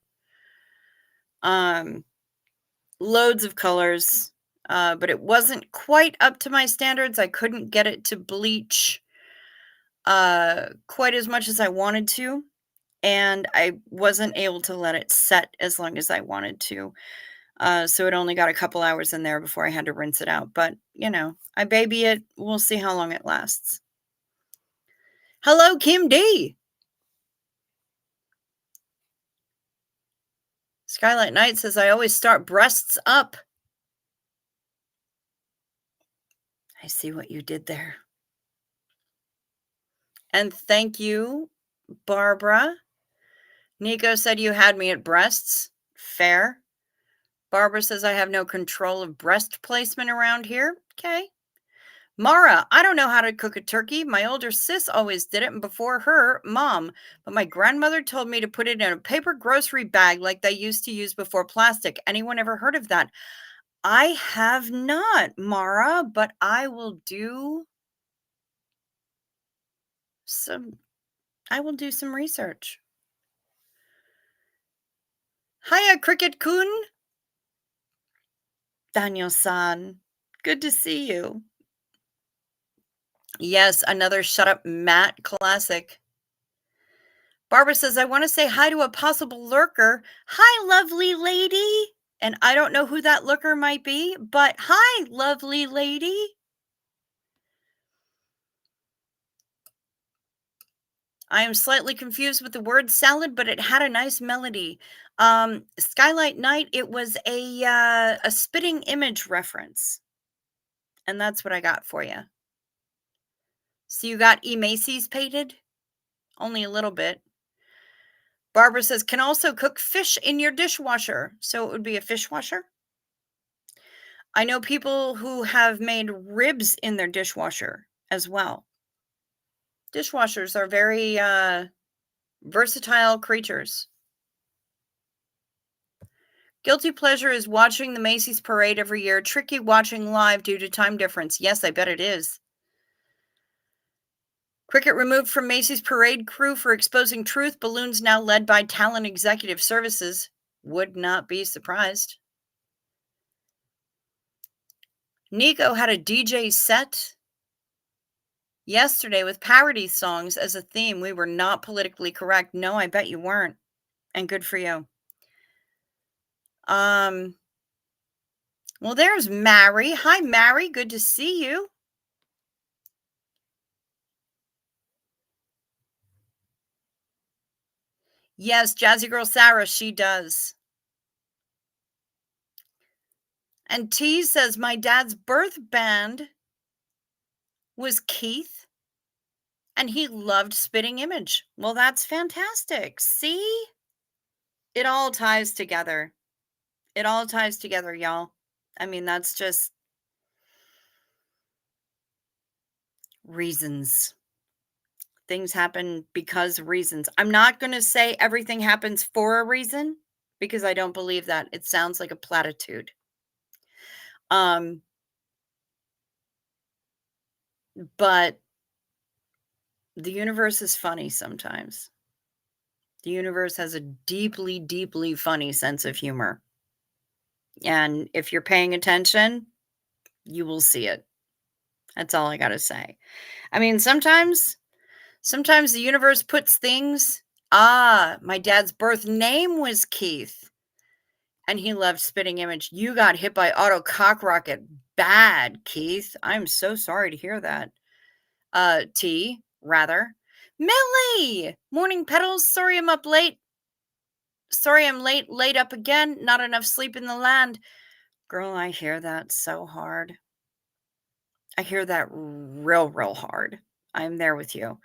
Loads of colors. But it wasn't quite up to my standards. I couldn't get it to bleach quite as much as I wanted to. And I wasn't able to let it set as long as I wanted to. So it only got a couple hours in there before I had to rinse it out. But, you know, I baby it. We'll see how long it lasts. Hello, Kim D. Skylight Knight says, I always start breasts up. I see what you did there. And thank you, Barbara. Nico said you had me at breasts. Fair. Barbara says I have no control of breast placement around here. Okay. Mara, I don't know how to cook a turkey. My older sis always did it, and before her, Mom. But my grandmother told me to put it in a paper grocery bag like they used to use before plastic. Anyone ever heard of that? I have not, Mara, but I will do some research. Hiya, Cricket Kun. Daniel-san, good to see you. Yes, another Shut Up Matt classic. Barbara says, I want to say hi to a possible lurker. Hi, lovely lady. And I don't know who that lurker might be, but hi, lovely lady. I am slightly confused with the word salad, but it had a nice melody. Skylight Night, it was a spitting image reference. And that's what I got for you. So you got Macy's pated? Only a little bit. Barbara says, can also cook fish in your dishwasher. So it would be a dishwasher. I know people who have made ribs in their dishwasher as well. Dishwashers are very versatile creatures. Guilty pleasure is watching the Macy's parade every year. Tricky watching live due to time difference. Yes, I bet it is. Cricket removed from Macy's parade crew for exposing truth. Balloons now led by Talent Executive Services. Would not be surprised. Nico had a DJ set yesterday with parody songs as a theme. We were not politically correct. No, I bet you weren't. And good for you. Well, there's Mary. Hi, Mary. Good to see you. Yes, Jazzy Girl Sarah, she does. And T says, my dad's birth band was Keith, and he loved Spitting Image. Well, that's fantastic. See? It all ties together. It all ties together, y'all. I mean, that's just reasons. Things happen because reasons. I'm not going to say everything happens for a reason because I don't believe that. It sounds like a platitude. But the universe is funny sometimes. The universe has a deeply, deeply funny sense of humor. And if you're paying attention, you will see it. That's all I got to say. I mean, sometimes the universe puts things. My dad's birth name was Keith, and he loved Spitting Image. You got hit by auto cock rocket. Bad, Keith. I'm so sorry to hear that. T, rather. Millie! Morning petals. Sorry I'm up late. Sorry I'm late up again. Not enough sleep in the land. Girl, I hear that so hard. I hear that real hard. I'm there with you.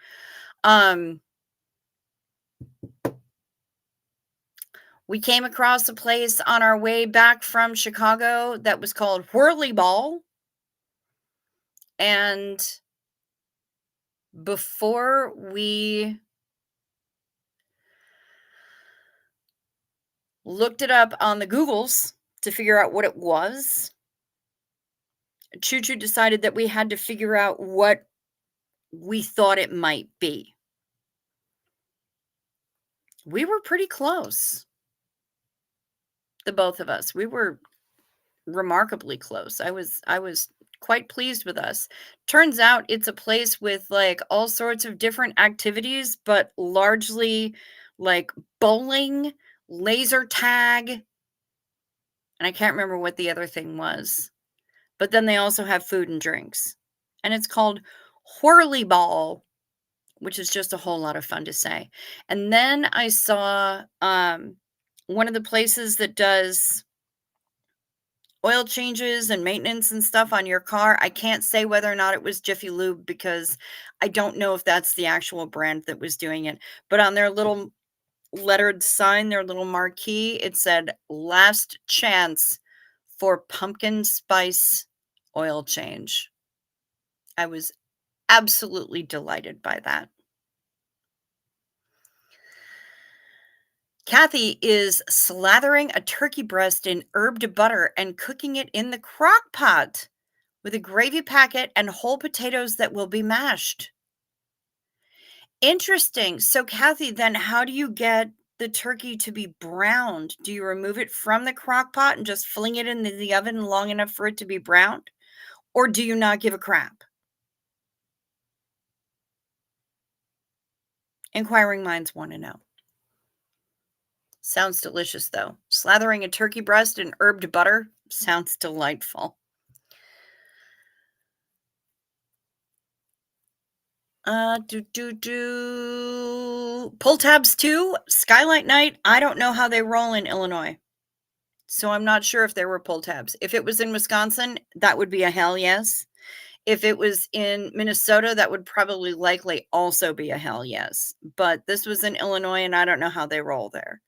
We came across a place on our way back from Chicago that was called Whirly Ball. And before we looked it up on the Googles to figure out what it was, Choo Choo decided that we had to figure out what we thought it might be. We were pretty close. The both of us. We were remarkably close. I was quite pleased with us. Turns out it's a place with like all sorts of different activities, but largely like bowling, laser tag, and I can't remember what the other thing was. But then they also have food and drinks. And it's called Whirly Ball, which is just a whole lot of fun to say. And then I saw one of the places that does oil changes and maintenance and stuff on your car. I can't say whether or not it was Jiffy Lube because I don't know if that's the actual brand that was doing it. But on their little lettered sign, their little marquee, it said last chance for pumpkin spice oil change. I was absolutely delighted by that. Kathy is slathering a turkey breast in herbed butter and cooking it in the crock pot with a gravy packet and whole potatoes that will be mashed. Interesting. So, Kathy, then how do you get the turkey to be browned? Do you remove it from the crock pot and just fling it in the oven long enough for it to be browned? Or do you not give a crap? Inquiring minds want to know. Sounds delicious, though. Slathering a turkey breast in herbed butter sounds delightful. Pull tabs 2, Skylight Night. I don't know how they roll in Illinois. So I'm not sure if there were pull tabs. If it was in Wisconsin, that would be a hell yes. If it was in Minnesota, that would probably likely also be a hell yes. But this was in Illinois, and I don't know how they roll there.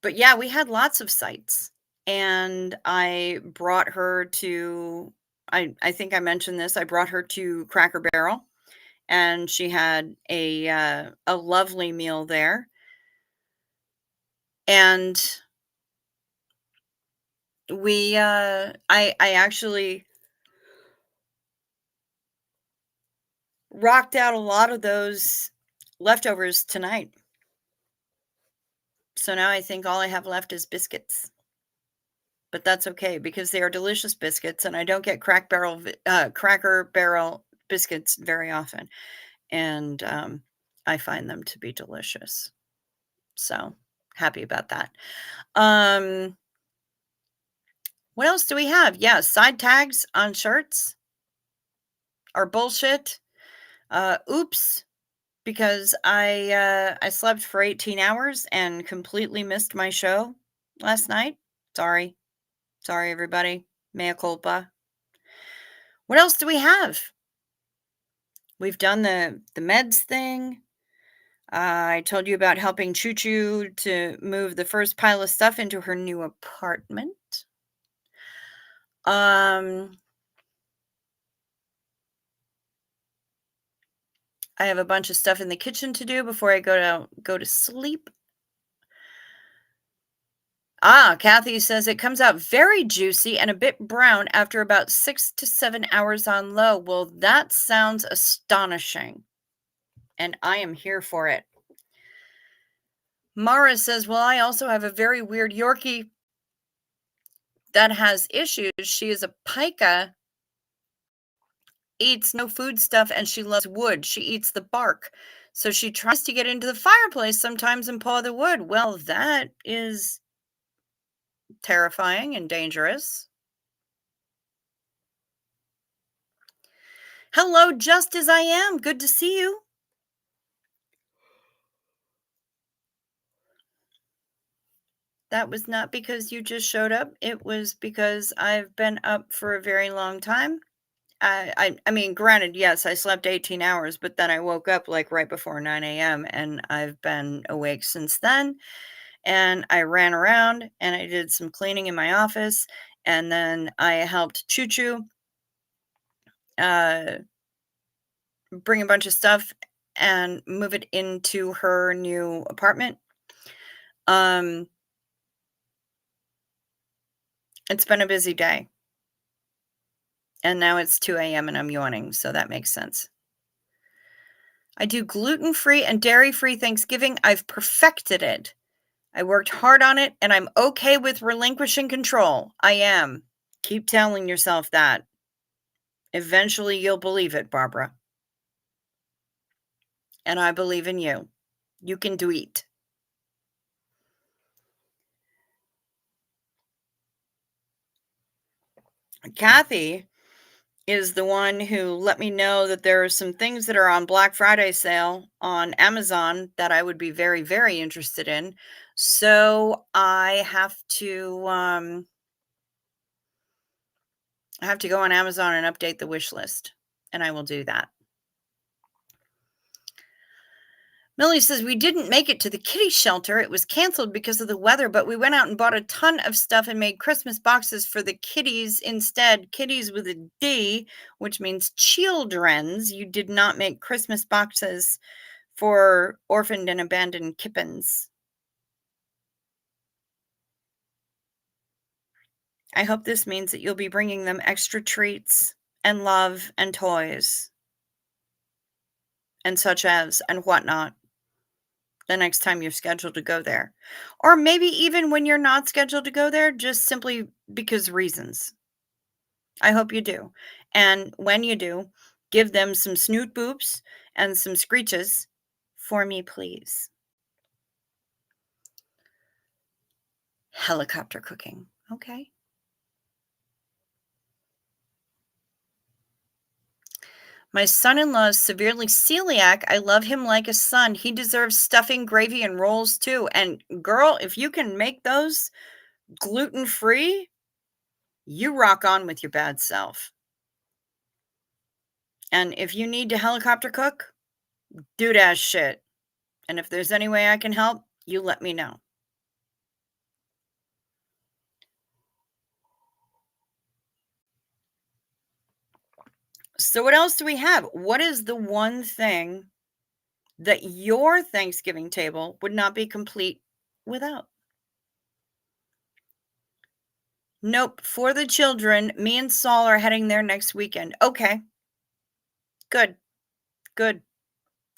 But yeah, we had lots of sites. And I brought her to, I think I mentioned this, I brought her to Cracker Barrel, and she had a lovely meal there. And I actually rocked out a lot of those leftovers tonight. So now I think all I have left is biscuits. But that's okay because they are delicious biscuits and I don't get Cracker Barrel biscuits very often. And I find them to be delicious. So happy about that. Um what else do we have? Yeah, side tags on shirts are bullshit. Oops, because I slept for 18 hours and completely missed my show last night. Sorry. Sorry everybody. Mea culpa. What else do we have? We've done the meds thing. I told you about helping Choo Choo to move the first pile of stuff into her new apartment. Um I have a bunch of stuff in the kitchen to do before I go to sleep. Ah, Kathy says it comes out very juicy and a bit brown after about 6 to 7 hours on low. Well, that sounds astonishing, and I am here for it. Mara says, well, I also have a very weird Yorkie that has issues. She is a pica, eats no food stuff, and she loves wood. She eats the bark. So she tries to get into the fireplace sometimes and paw the wood. Well, that is terrifying and dangerous. Hello, just as I am. Good to see you. That was not because you just showed up. It was because I've been up for a very long time. I mean, granted, yes, I slept 18 hours, but then I woke up like right before 9 a.m. and I've been awake since then. And I ran around and I did some cleaning in my office. And then I helped Choo Choo uh, bring a bunch of stuff and move it into her new apartment. Um, it's been a busy day. And now it's 2 a.m. and I'm yawning, so that makes sense. I do gluten-free and dairy-free Thanksgiving. I've perfected it. I worked hard on it, and I'm okay with relinquishing control. I am. Keep telling yourself that. Eventually, you'll believe it, Barbara. And I believe in you. You can do it. Kathy is the one who let me know that there are some things that are on Black Friday sale on Amazon that I would be very, very interested in. So I have to go on Amazon and update the wish list, and I will do that. Millie says we didn't make it to the kitty shelter. It was canceled because of the weather, but we went out and bought a ton of stuff and made Christmas boxes for the kitties instead. Kitties with a D, which means children's. You did not make Christmas boxes for orphaned and abandoned kittens. I hope this means that you'll be bringing them extra treats and love and toys and such as and whatnot the next time you're scheduled to go there. Or maybe even when you're not scheduled to go there, just simply because reasons. I hope you do. And when you do, give them some snoot boops and some screeches for me, please. Helicopter cooking. Okay. My son-in-law is severely celiac. I love him like a son. He deserves stuffing, gravy, and rolls too. And girl, if you can make those gluten-free, you rock on with your bad self. And if you need to helicopter cook, do that shit. And if there's any way I can help, you let me know. So what else do we have? What is the one thing that your Thanksgiving table would not be complete without? Nope, for the children, me and Saul are heading there next weekend. Okay, good, good.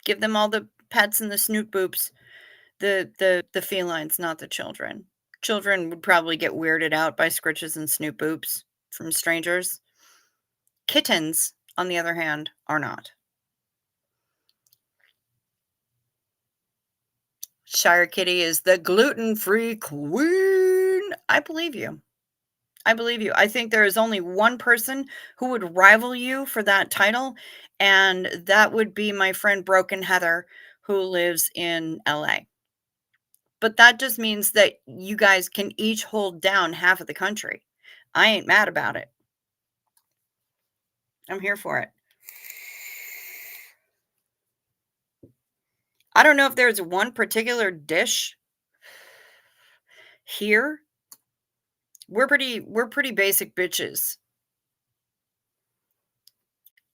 Give them all the pets and the snoot boops. The felines, not the children. Children would probably get weirded out by scritches and snoot boops from strangers. Kittens, on the other hand, are not. Shire Kitty is the gluten-free queen. I believe you. I believe you. I think there is only one person who would rival you for that title, and that would be my friend Broken Heather, who lives in LA. But that just means that you guys can each hold down half of the country. I ain't mad about it. I'm here for it. I don't know if there's one particular dish here. We're pretty basic bitches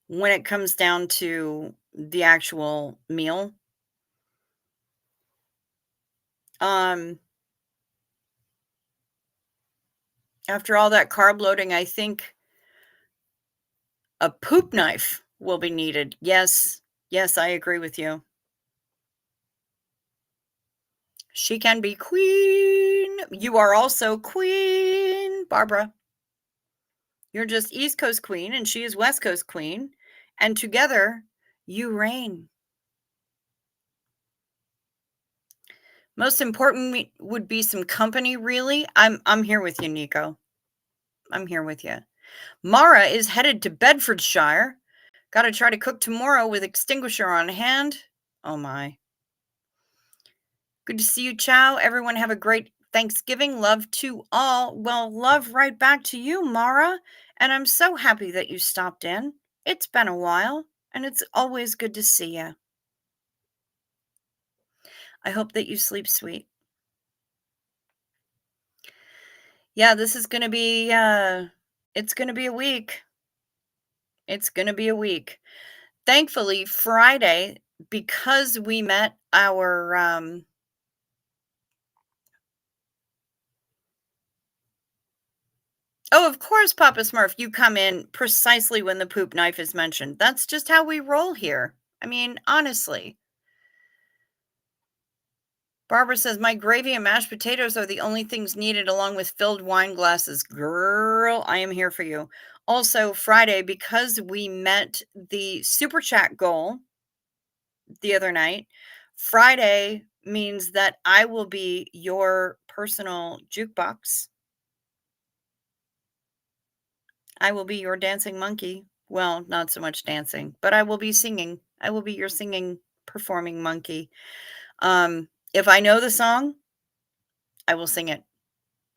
when it comes down to the actual meal. Um, After all that carb loading, I think a poop knife will be needed. Yes, yes, I agree with you. She can be queen. You are also queen, Barbara. You're just East Coast queen, and she is West Coast queen, and together you reign. Most important would be some company, really. I'm here with you, Nico. I'm here with you. Mara is headed to Bedfordshire. Got to try to cook tomorrow with extinguisher on hand. Oh my. Good to see you, Chow. Everyone have a great Thanksgiving. Love to all. Well, love right back to you, Mara. And I'm so happy that you stopped in. It's been a while, and it's always good to see you. I hope that you sleep sweet. Yeah, this is going to be it's going to be a week. It's going to be a week. Thankfully, Friday, because we met our Oh, of course, Papa Smurf, you come in precisely when the poop knife is mentioned. That's just how we roll here. I mean, honestly. Barbara says, my gravy and mashed potatoes are the only things needed along with filled wine glasses. Girl, I am here for you. Also, Friday, because we met the super chat goal the other night, Friday means that I will be your personal jukebox. I will be your dancing monkey. Well, not so much dancing, but I will be singing. I will be your singing, performing monkey. If I know the song, I will sing it.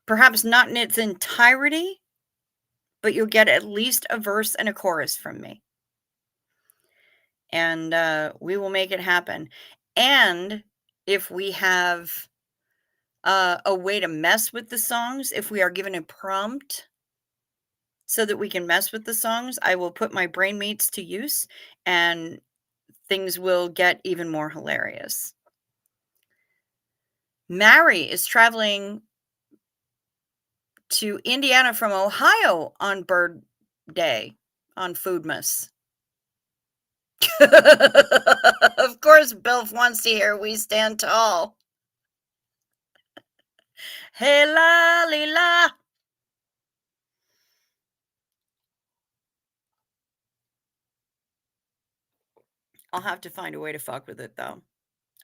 Perhaps not in its entirety, but you'll get at least a verse and a chorus from me. And we will make it happen. And if we have a way to mess with the songs, if we are given a prompt so that we can mess with the songs, I will put my brain meats to use and things will get even more hilarious. Mary is traveling to Indiana from Ohio on Bird Day, on Foodmas. Of course, Bilf wants to hear We Stand Tall. Hey la li la. I'll have to find a way to fuck with it, though.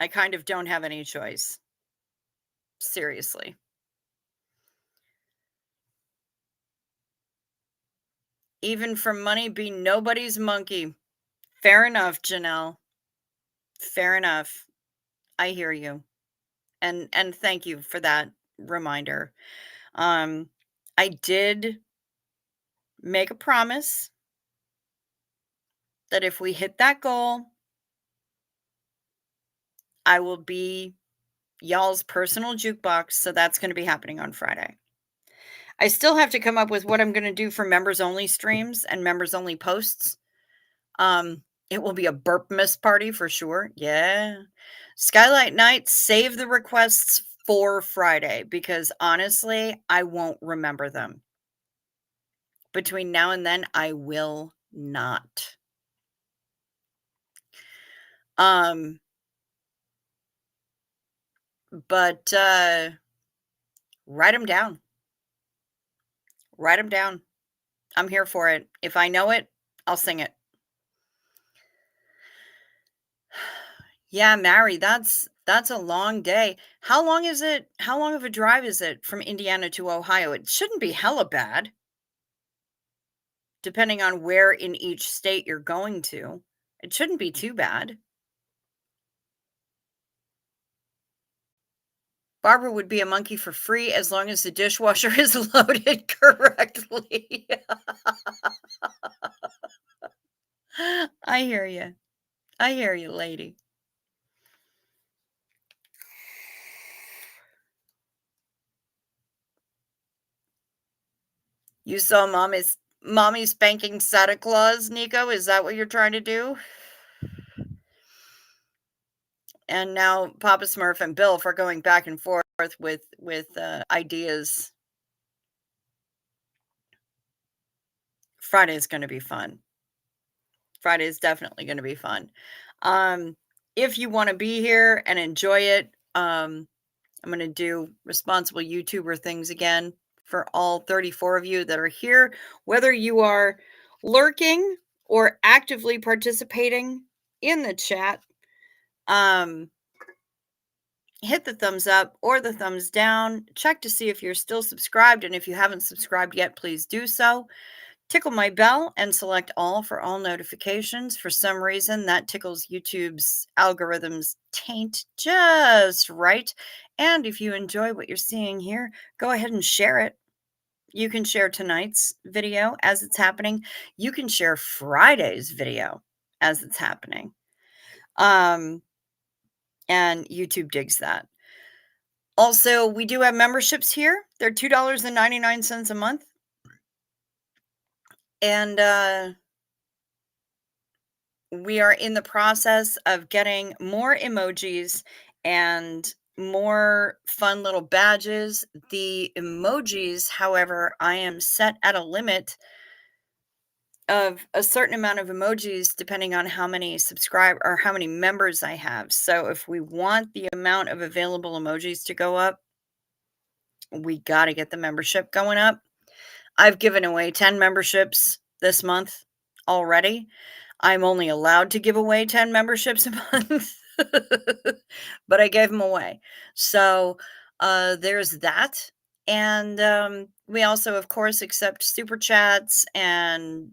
I kind of don't have any choice. Seriously. Even for money, be nobody's monkey. Fair enough, Janelle. Fair enough. I hear you. And thank you for that reminder. I did make a promise that if we hit that goal, I will be y'all's personal jukebox, so that's gonna be happening on Friday. I still have to come up with what I'm gonna do for members only streams and members only posts. It will be a burpmas party for sure. Yeah. Skylight Night, save the requests for Friday because honestly, I won't remember them. Between now and then, I will not. Um, but, write them down. Write them down. I'm here for it. If I know it, I'll sing it. Yeah, Mary, that's a long day. How long is it? How long of a drive is it from Indiana to Ohio? It shouldn't be hella bad, depending on where in each state you're going to. It shouldn't be too bad. Barbara would be a monkey for free as long as the dishwasher is loaded correctly. I hear you. I hear you, lady. You saw mommy spanking Santa Claus, Nico? Is that what you're trying to do? And now Papa Smurf and Bill for going back and forth with ideas. Friday is going to be fun. Friday is definitely going to be fun. Um, if you want to be here and enjoy it, I'm going to do responsible YouTuber things again for all 34 of you that are here, whether you are lurking or actively participating in the chat. Hit the thumbs up or the thumbs down. Check to see if you're still subscribed. And if you haven't subscribed yet, please do so. Tickle my bell and select all for all notifications. For some reason, that tickles YouTube's algorithms taint just right. And if you enjoy what you're seeing here, go ahead and share it. You can share tonight's video as it's happening. You can share Friday's video as it's happening. And YouTube digs that. Also, we do have memberships here. They're $2.99 a month. And we are in the process of getting more emojis and more fun little badges. The emojis, however, I am set at a limit of a certain amount of emojis depending on how many subscribe or how many members I have. So if we want the amount of available emojis to go up, we got to get the membership going up. I've given away 10 memberships this month already. I'm only allowed to give away 10 memberships a month, but I gave them away. So there's that. And we also, of course, accept super chats and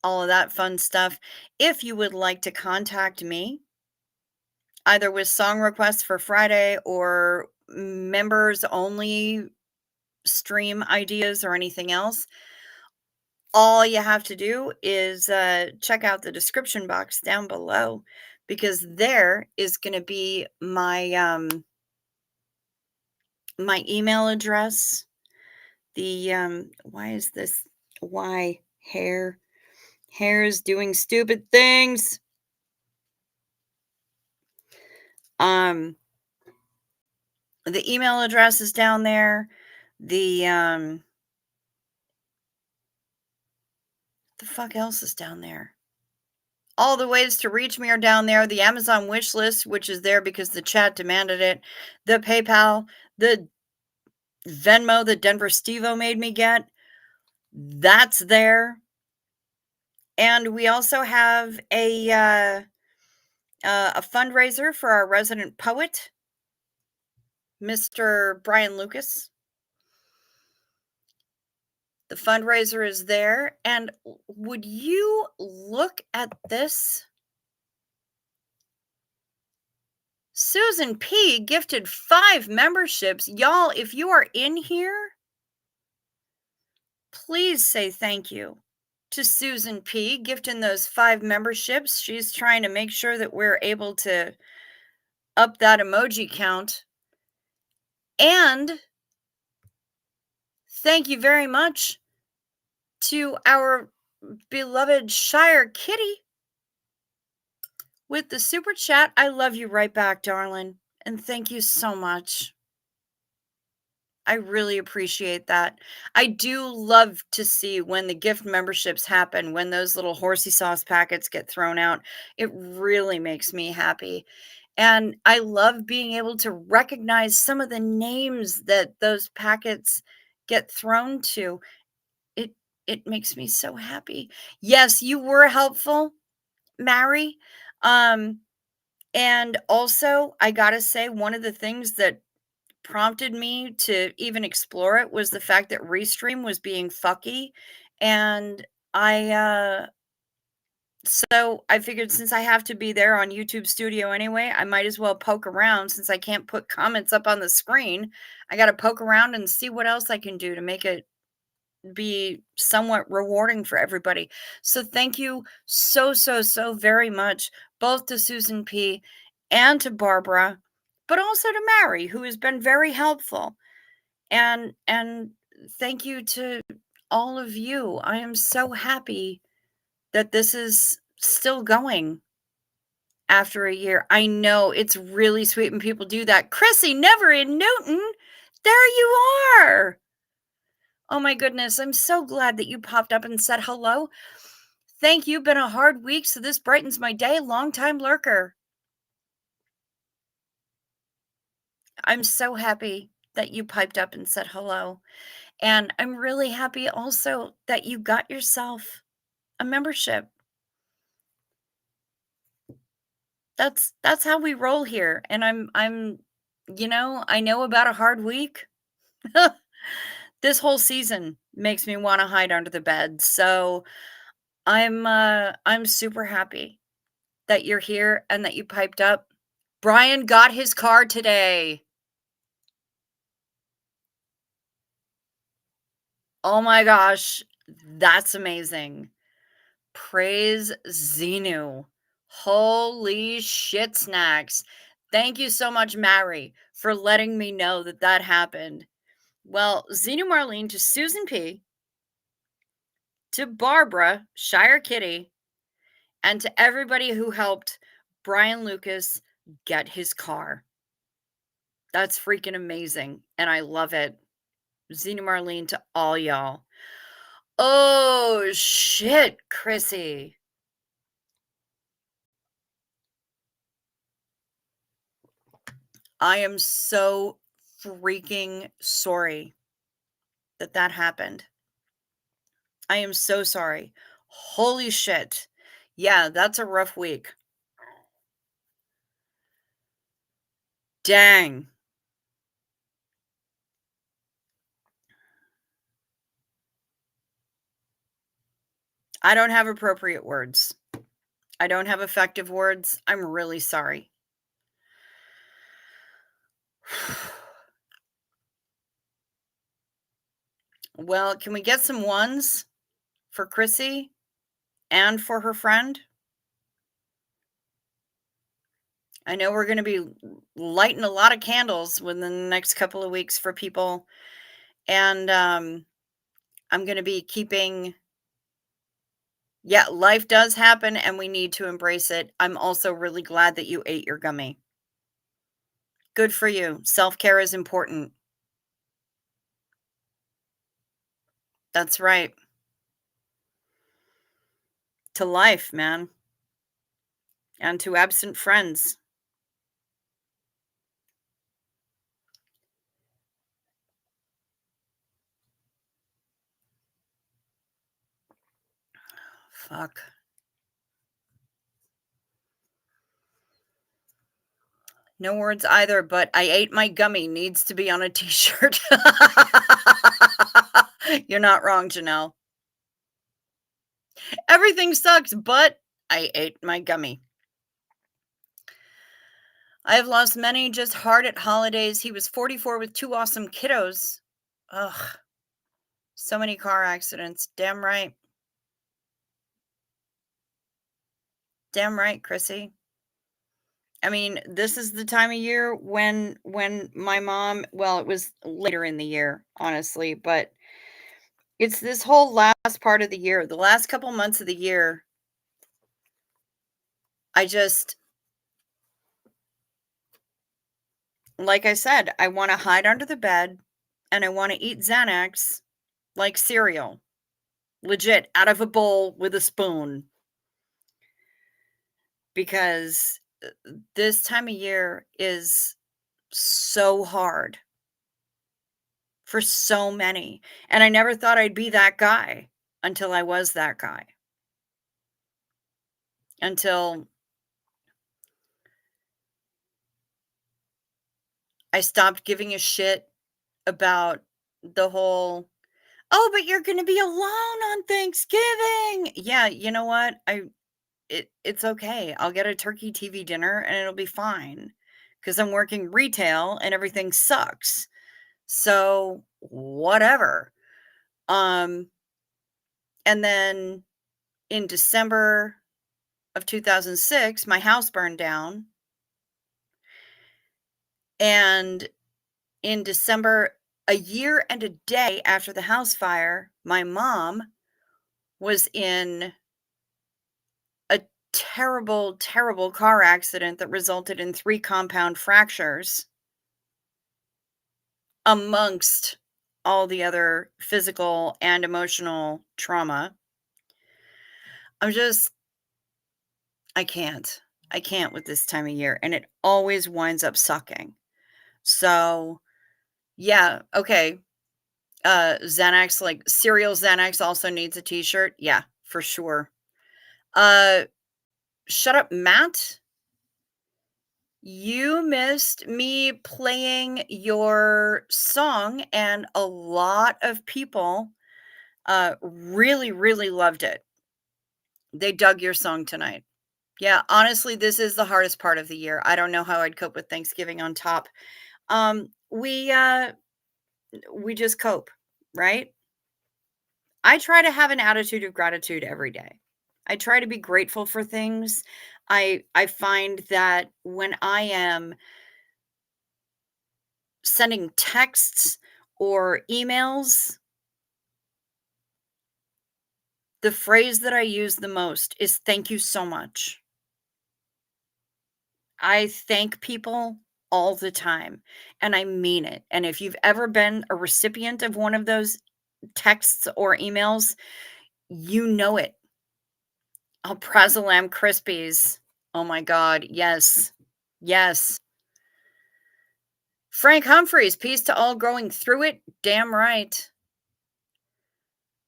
all of that fun stuff. If you would like to contact me, either with song requests for Friday or members only stream ideas or anything else, all you have to do is check out the description box down below, because there is going to be my email address. The why is this, why hair is doing stupid things. The email address is down there. The fuck else is down there? All the ways to reach me are down there. The Amazon wish list, which is there because the chat demanded it. The PayPal, the Venmo that Denver Steve-O made me get, that's there. And we also have a fundraiser for our resident poet, Mr. Brian Lucas. The fundraiser is there. And would you look at this? Susan P gifted 5 memberships. Y'all, if you are in here, please say thank you to Susan P gifting those 5 memberships. She's trying to make sure that we're able to up that emoji count. And thank you very much to our beloved Shire Kitty with the super chat. I love you right back, darling. And thank you so much. I really appreciate that. I do love to see when the gift memberships happen, when those little horsey sauce packets get thrown out. It really makes me happy. And I love being able to recognize some of the names that those packets get thrown to. It it makes me so happy. Yes, you were helpful, Mary. Um, and also, I gotta say, one of the things that prompted me to even explore it was the fact that Restream was being fucky, and so I figured since I have to be there on YouTube Studio anyway, I might as well poke around since I can't put comments up on the screen. I gotta poke around and see what else I can do to make it be somewhat rewarding for everybody. So thank you so, so, so very much, both to Susan P. and to Barbara, but also to Mary, who has been very helpful. And thank you to all of you. I am so happy that this is still going after a year. I know it's really sweet when people do that. Chrissy, never in Newton. There you are. Oh my goodness, I'm so glad that you popped up and said hello. Thank you. Been a hard week, so this brightens my day. Long time lurker. I'm so happy that you piped up and said hello. And I'm really happy also that you got yourself a membership. That's how we roll here. And I'm I know about a hard week. This whole season makes me want to hide under the bed. So I'm super happy that you're here and that you piped up. Brian got his car today. Oh my gosh, that's amazing. Praise Xenu. Holy shit snacks. Thank you so much, Mary, for letting me know that that happened. Well, Xenu Marlene to Susan P, to Barbara, Shire Kitty, and to everybody who helped Brian Lucas get his car. That's freaking amazing, and I love it. Xena Marlene to all y'all. Oh, shit, Chrissy. I am so freaking sorry that that happened. I am so sorry. Holy shit. Yeah, that's a rough week. Dang. I don't have appropriate words. I don't have effective words. I'm really sorry. Well, can we get some ones for Chrissy and for her friend? I know we're going to be lighting a lot of candles within the next couple of weeks for people. And I'm going to be keeping, yeah, life does happen and we need to embrace it. I'm also really glad that you ate your gummy. Good for you. Self care is important. That's right. To life, man. And to absent friends. Fuck. No words either, but I ate my gummy needs to be on a t-shirt. You're not wrong, Janelle. Everything sucks, but I ate my gummy. I have lost many just hard at holidays. He was 44 with two awesome kiddos. Ugh. So many car accidents. Damn right. Damn right, Chrissy. I mean, this is the time of year when my mom, well, it was later in the year, honestly, but it's this whole last part of the year, the last couple months of the year. I just, like I said, I want to hide under the bed and I wanna eat Xanax like cereal, legit, out of a bowl with a spoon, because, this time of year is so hard for so many, and I never thought I'd be that guy until I was that guy, until I stopped giving a shit about the whole, "Oh, but you're gonna be alone on Thanksgiving." Yeah, you know what? It's okay. I'll get a turkey TV dinner and it'll be fine, because 'cause I'm working retail and everything sucks. So, whatever. Um, and then in December of 2006, my house burned down, and in December, a year and a day after the house fire, my mom was in a terrible, terrible car accident that resulted in 3 compound fractures, amongst all the other physical and emotional trauma. I'm just I can't. I can't with this time of year, and it always winds up sucking. So, yeah, okay. Xanax, like cereal Xanax also needs a t-shirt. Yeah, for sure. Uh, Shut Up Matt, you missed me playing your song, and a lot of people, really, really loved it. They dug your song tonight. Yeah, honestly, this is the hardest part of the year. I don't know how I'd cope with Thanksgiving on top. Um, we, uh, we just cope, right? I try to have an attitude of gratitude every day. I try to be grateful for things. I find that when I am sending texts or emails, the phrase that I use the most is "thank you so much." I thank people all the time, and I mean it. And if you've ever been a recipient of one of those texts or emails, you know it. Oh, Prazolam Krispies. Oh my god, yes. Yes. Frank Humphreys, peace to all going through it. Damn right.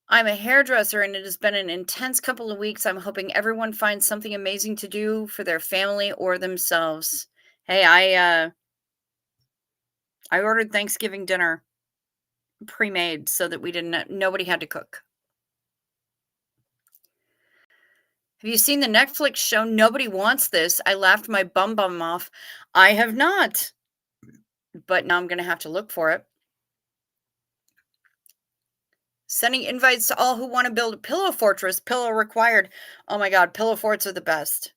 I'm a hairdresser and it has been an intense couple of weeks. I'm hoping everyone finds something amazing to do for their family or themselves. Hey, I ordered Thanksgiving dinner pre-made so that we didn't nobody had to cook. Have you seen the Netflix show Nobody Wants This? I laughed my bum off. I have not, but now I'm gonna have to look for it. Sending invites to all who want to build a pillow fortress. Pillow required. Oh my god, pillow forts are the best.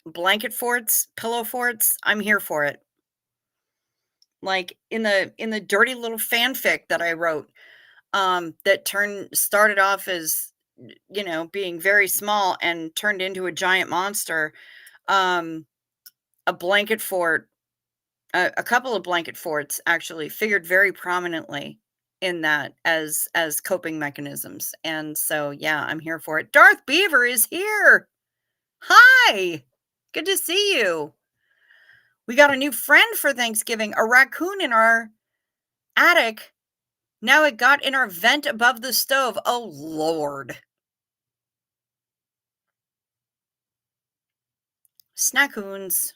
Blanket forts, pillow forts, I'm here for it. Like in the dirty little fanfic that I wrote, that turned started off as, being very small and turned into a giant monster. Um, a blanket fort, a couple of blanket forts actually figured very prominently in that as coping mechanisms. And so yeah, I'm here for it. Darth Beaver is here. Hi. Good to see you. We got a new friend for Thanksgiving, a raccoon in our attic. Now it got in our vent above the stove. Oh lord. Snackoons.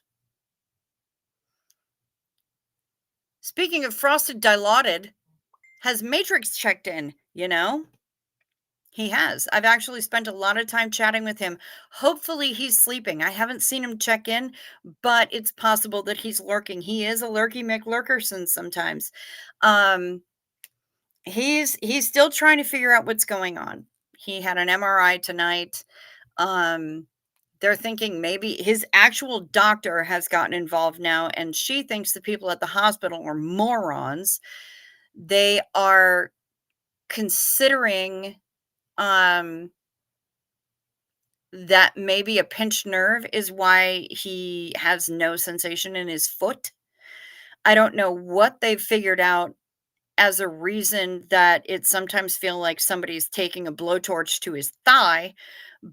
Speaking of frosted dilaudid, has Matrix checked in, you know? He has. I've actually spent a lot of time chatting with him. Hopefully, he's sleeping. I haven't seen him check in, but it's possible that he's lurking. He is a lurky McLurkerson sometimes. Um, he's still trying to figure out what's going on. He had an MRI tonight. Um, they're thinking maybe his actual doctor has gotten involved now, and she thinks the people at the hospital are morons. They are considering um that maybe a pinched nerve is why he has no sensation in his foot. I don't know what they've figured out as a reason that it sometimes feel like somebody's taking a blowtorch to his thigh,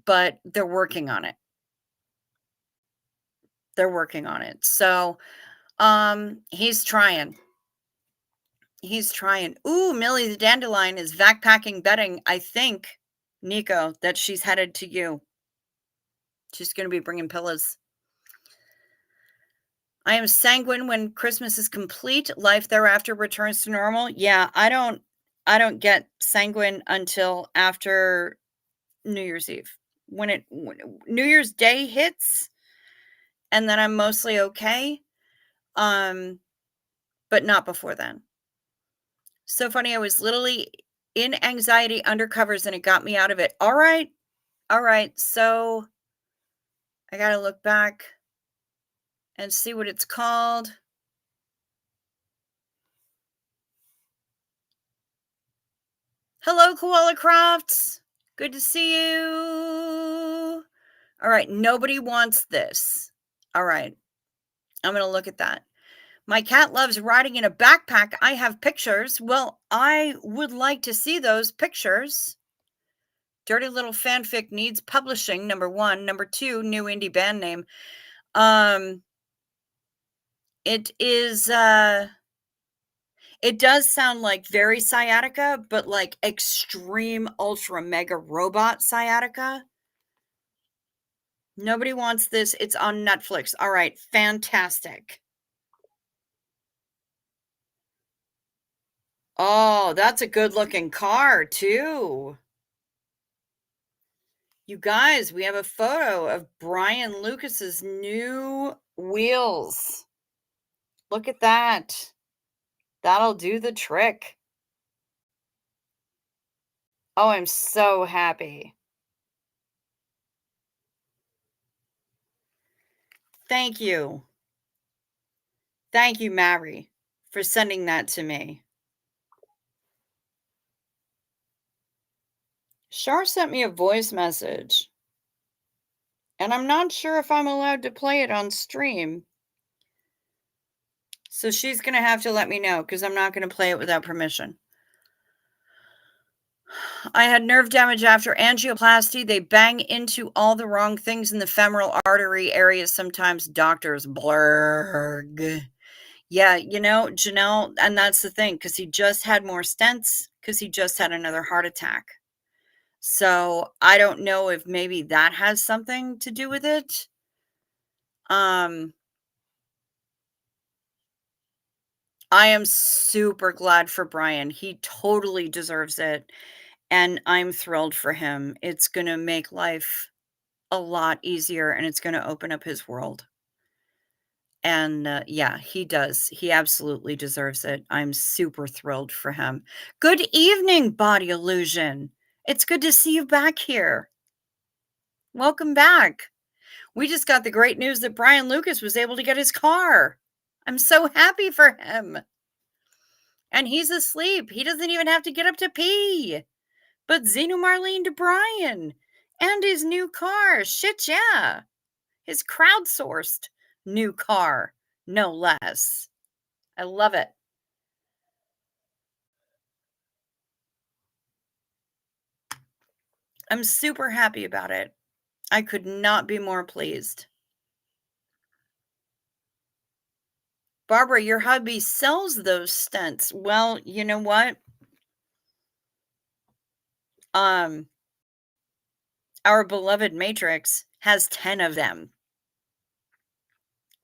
but they're working on it. They're working on it. So, he's trying. He's trying. Ooh, Millie the Dandelion is backpacking betting, I think, Nico, that she's headed to you. She's gonna be bringing pillows. I am sanguine when Christmas is complete, life thereafter returns to normal. Yeah, I don't get sanguine until after New Year's Eve. When New Year's Day hits, and then I'm mostly okay, um, but not before then. So funny, I was literally in anxiety undercovers and it got me out of it. All right, so I gotta look back and see what it's called. Hello, Koala Crofts. Good to see you. All right, nobody wants this. All right, I'm gonna look at that. My cat loves riding in a backpack. I have pictures. Well, I would like to see those pictures. Dirty Little Fanfic needs publishing, number one. Number two, new indie band name. Um, it is, it does sound like very sciatica, but like extreme ultra mega robot sciatica. Nobody wants this. It's on Netflix. All right, fantastic. Oh, that's a good looking car, too. You guys, we have a photo of Brian Lucas's new wheels. Look at that. That'll do the trick. Oh, I'm so happy. Thank you. Thank you, Mary, for sending that to me. Shar sent me a voice message, and I'm not sure if I'm allowed to play it on stream. So she's going to have to let me know because I'm not going to play it without permission. I had nerve damage after angioplasty. They bang into all the wrong things in the femoral artery area sometimes. Doctors blurg. Yeah, Janelle, and that's the thing, because he just had more stents, because he just had another heart attack. So I don't know if maybe that has something to do with it. I am super glad for Brian. He totally deserves it. And I'm thrilled for him. It's going to make life a lot easier and it's going to open up his world. And yeah, he does. He absolutely deserves it. I'm super thrilled for him. Good evening, Body Illusion. It's good to see you back here. Welcome back. We just got the great news that Brian Lucas was able to get his car. I'm so happy for him. And he's asleep. He doesn't even have to get up to pee. But Xenu Marlene to Brian and his new car. Shit, yeah. His crowdsourced new car, no less. I love it. I'm super happy about it. I could not be more pleased. Barbara, your hubby sells those stents. Well, you know what? Um, our beloved Matrix has 10 of them.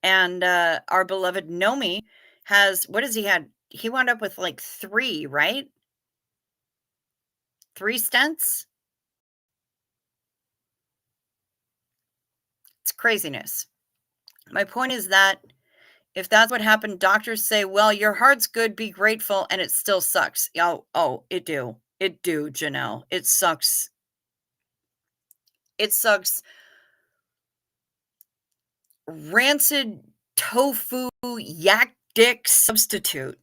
And our beloved Nomi has, what has he had? He wound up with like 3, right? 3 stents? It's craziness. My point is that if that's what happened, doctors say, well, your heart's good, be grateful, and it still sucks. Oh, it do. It do, Janelle. It sucks. It sucks. Rancid tofu yak dick substitute.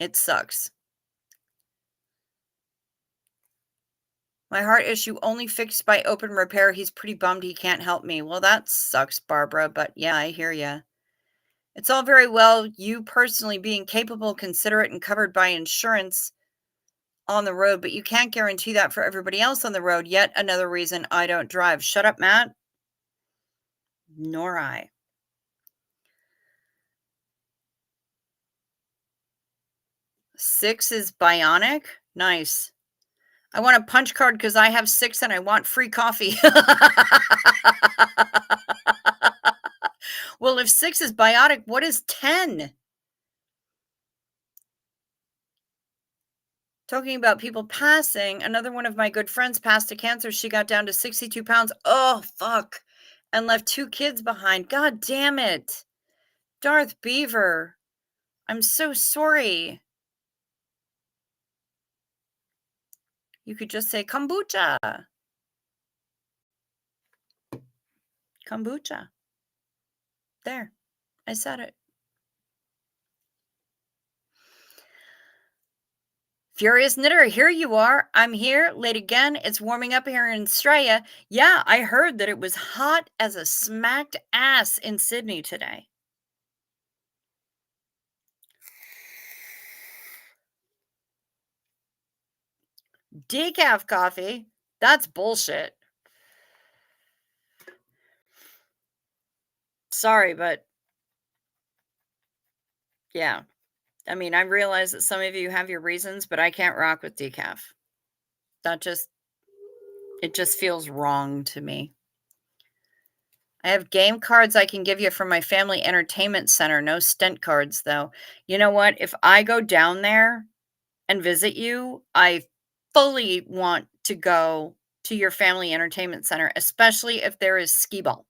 It sucks. My heart issue only fixed by open repair. He's pretty bummed he can't help me. Well, that sucks, Barbara, but yeah, I hear ya. It's all very well you personally being capable, considerate, and covered by insurance on the road, but you can't guarantee that for everybody else on the road. Yet another reason I don't drive. Shut up, Matt. Nor I. 6 is bionic? Nice. I want a punch card because I have 6 and I want free coffee. Well, if 6 is biotic, what is 10? Talking about people passing, another one of my good friends passed to cancer. She got down to 62 pounds. Oh, fuck. And left 2 kids behind. God damn it. Darth Beaver. I'm so sorry. You could just say kombucha. Kombucha. There. I said it. Furious Knitter, here you are. I'm here late again. It's warming up here in Australia. Yeah, I heard that it was hot as a smacked ass in Sydney today. Decaf coffee? That's bullshit. Sorry, but yeah. I mean, I realize that some of you have your reasons, but I can't rock with decaf. That just it just feels wrong to me. I have game cards I can give you from my family entertainment center. No stent cards, though. You know what? If I go down there and visit you, I fully want to go to your family entertainment center, especially if there is skee ball.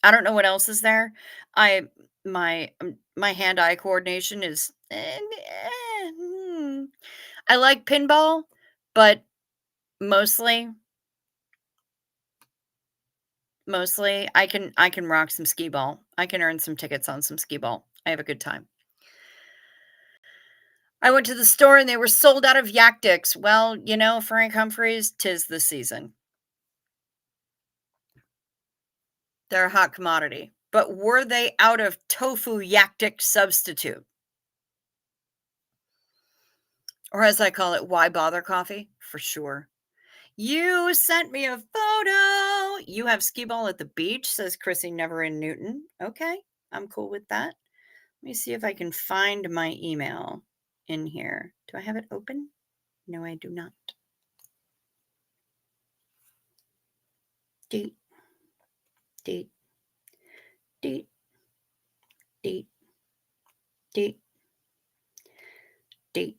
I don't know what else is there. I my hand-eye coordination is I like pinball, but mostly I can rock some skee ball. I can earn some tickets on some skee ball. I have a good time. I went to the store and they were sold out of yak dicks. Well, Frank Humphreys, 'tis the season. They're a hot commodity. But were they out of tofu yak dick substitute? Or as I call it, why bother coffee? For sure. You sent me a photo. You have skee ball at the beach, says Chrissy Never in Newton. Okay, I'm cool with that. Let me see if I can find my email in here. Do I have it open? No, I do not. Deet, deet, deet, deet, deet, deet.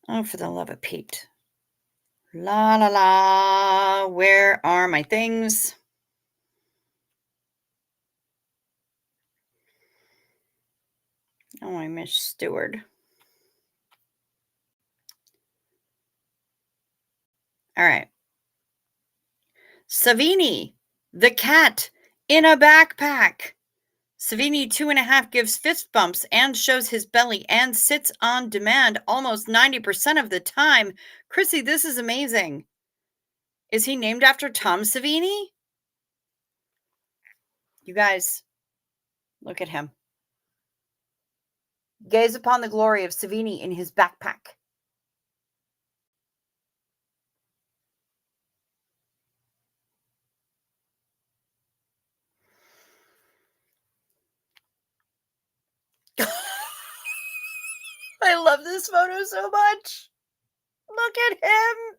Oh, for the love of Pete. La la la. Where are my things? Oh, I miss Stewart. All right. Savini, the cat in a backpack. Savini 2.5 gives fist bumps and shows his belly and sits on demand almost 90% of the time. Chrissy, this is amazing. Is he named after Tom Savini? You guys, look at him. Gaze upon the glory of Savini in his backpack. I love this photo so much. Look at him.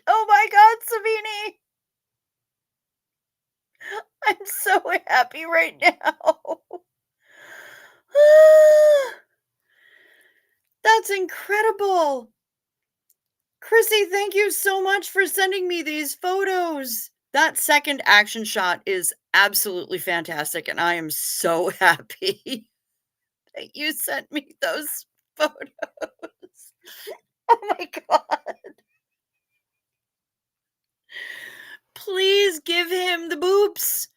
Oh my God, Savini. I'm so happy right now. That's incredible. Chrissy, thank you so much for sending me these photos. That second action shot is absolutely fantastic, and I am so happy that you sent me those photos. Oh my God. Please give him the boobs.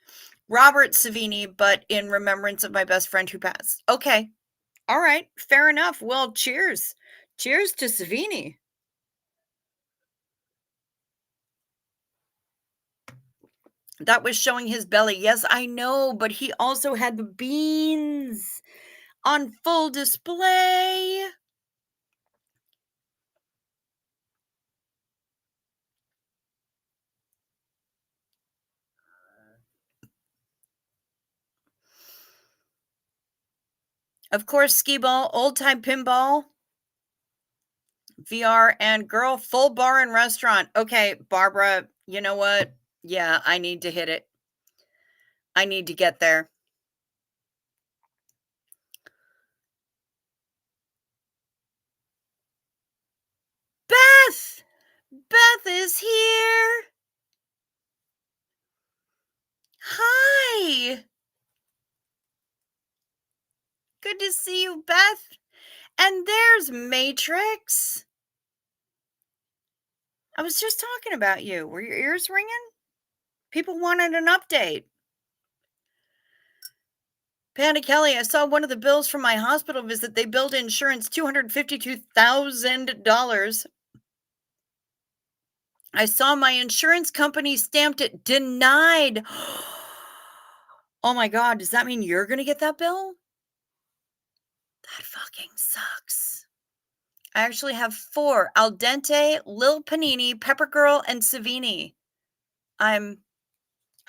Robert Savini, but in remembrance of my best friend who passed. Okay. All right. Fair enough. Well, cheers. Cheers to Savini. That was showing his belly. Yes, I know, but he also had the beans on full display. Of course, skee ball, old time pinball, VR, and girl, full bar and restaurant. Okay, Barbara, you know what? Yeah, I need to hit it. I need to get there. Beth! Beth is here. Hi. Good to see you, Beth. And there's Matrix. I was just talking about you. Were your ears ringing? People wanted an update. Panda Kelly, I saw one of the bills from my hospital visit. They billed insurance $252,000. I saw my insurance company stamped it denied. Oh my God, does that mean you're going to get that bill? That fucking sucks. I actually have 4: Al Dente, Lil Panini, Pepper Girl, and Savini. I'm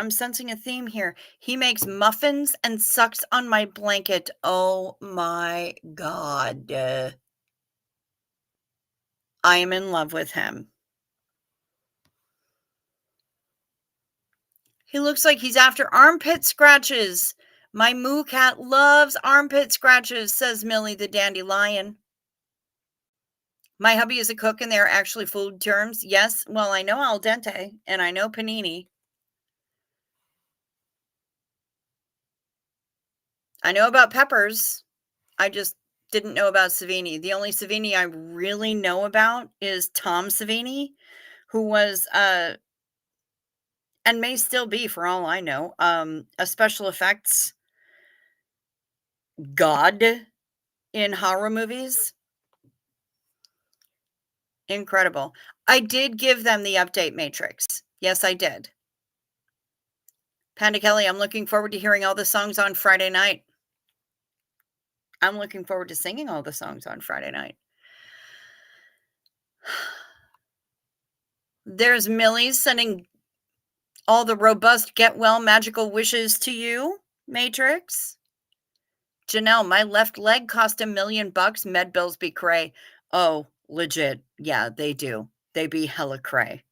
sensing a theme here. He makes muffins and sucks on my blanket. Oh my God. I am in love with him. He looks like he's after armpit scratches. My moo cat loves armpit scratches, says Millie the dandelion. My hubby is a cook and they're actually food terms. Yes, well, I know al dente and I know panini. I know about peppers. I just didn't know about Savini. The only Savini I really know about is Tom Savini, who was and may still be for all I know, a special effects god in horror movies. Incredible. I did give them the update matrix. Yes, I did. Panda Kelly, I'm looking forward to hearing all the songs on Friday night. I'm looking forward to singing all the songs on Friday night. There's Millie sending all the robust get well magical wishes to you, Matrix. Janelle, my left leg cost $1 million. Med bills be cray. Oh, legit. Yeah, they do. They be hella cray.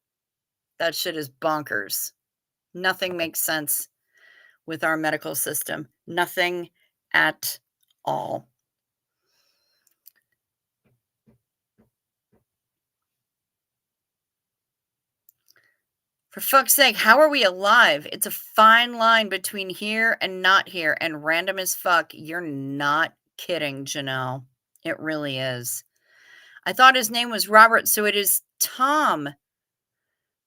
That shit is bonkers. Nothing makes sense with our medical system. Nothing at all. For fuck's sake, how are we alive? It's a fine line between here and not here and random as fuck. You're not kidding, Janelle. It really is. I thought his name was Robert, so it is Tom.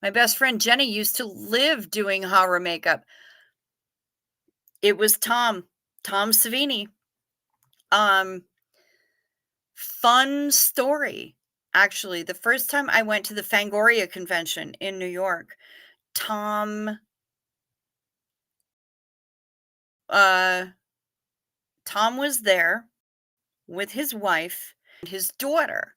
My best friend Jenny used to live doing horror makeup. It was Tom Savini. Fun story. Actually, the first time I went to the Fangoria convention in New York, Tom was there with his wife and his daughter.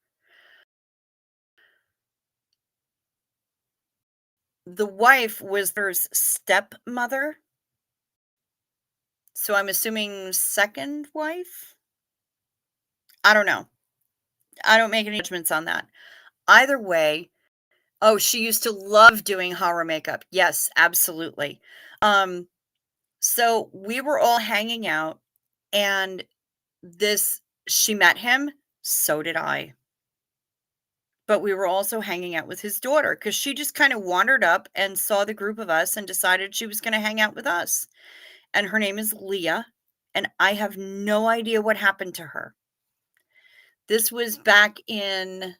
The wife was their stepmother. So I'm assuming second wife? I don't know. I don't make any judgments on that. Either way, oh, she used to love doing horror makeup. Yes, absolutely. So we were all hanging out and she met him, so did I. But we were also hanging out with his daughter because she just kind of wandered up and saw the group of us and decided she was going to hang out with us. And her name is Leah, and I have no idea what happened to her. This was back in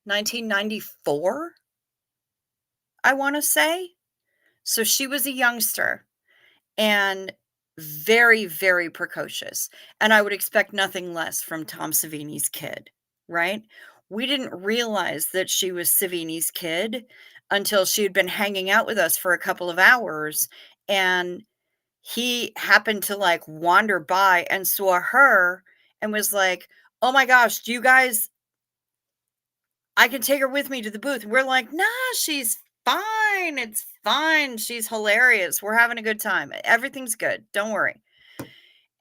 1994, I want to say. So she was a youngster and very, very precocious. And I would expect nothing less from Tom Savini's kid, right? We didn't realize that she was Savini's kid until she had been hanging out with us for a couple of hours, and he happened to, like, wander by and saw her and was like, "Oh my gosh, do you guys I can take her with me to the booth." We're like, "Nah, she's fine. It's fine. She's hilarious. We're having a good time. Everything's good. Don't worry."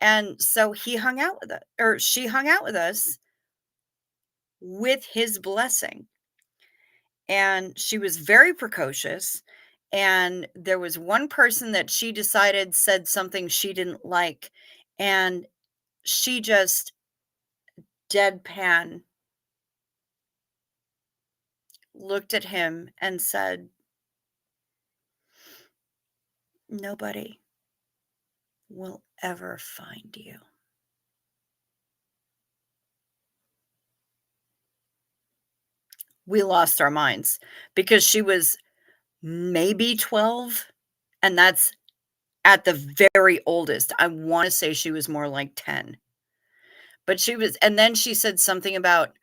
And so he hung out with us, or she hung out with us with his blessing. And she was very precocious. And there was one person that she decided said something she didn't like. And she just deadpan looked at him and said, "Nobody will ever find you." We lost our minds because she was maybe 12, and that's at the very oldest. I wanna say she was more like 10, but she was, and then she said something about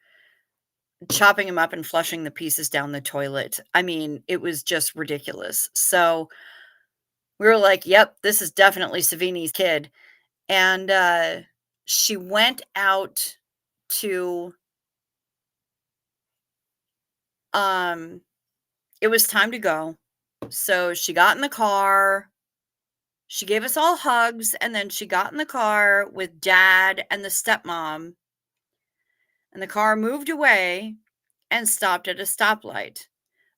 chopping him up and flushing the pieces down the toilet. I mean, it was just ridiculous. So, we were like, "Yep, this is definitely Savini's kid," and, she went out to, um it was time to go. So, she got in the car, she gave us all hugs, and then she got in the car with dad and the stepmom, and the car moved away and stopped at a stoplight.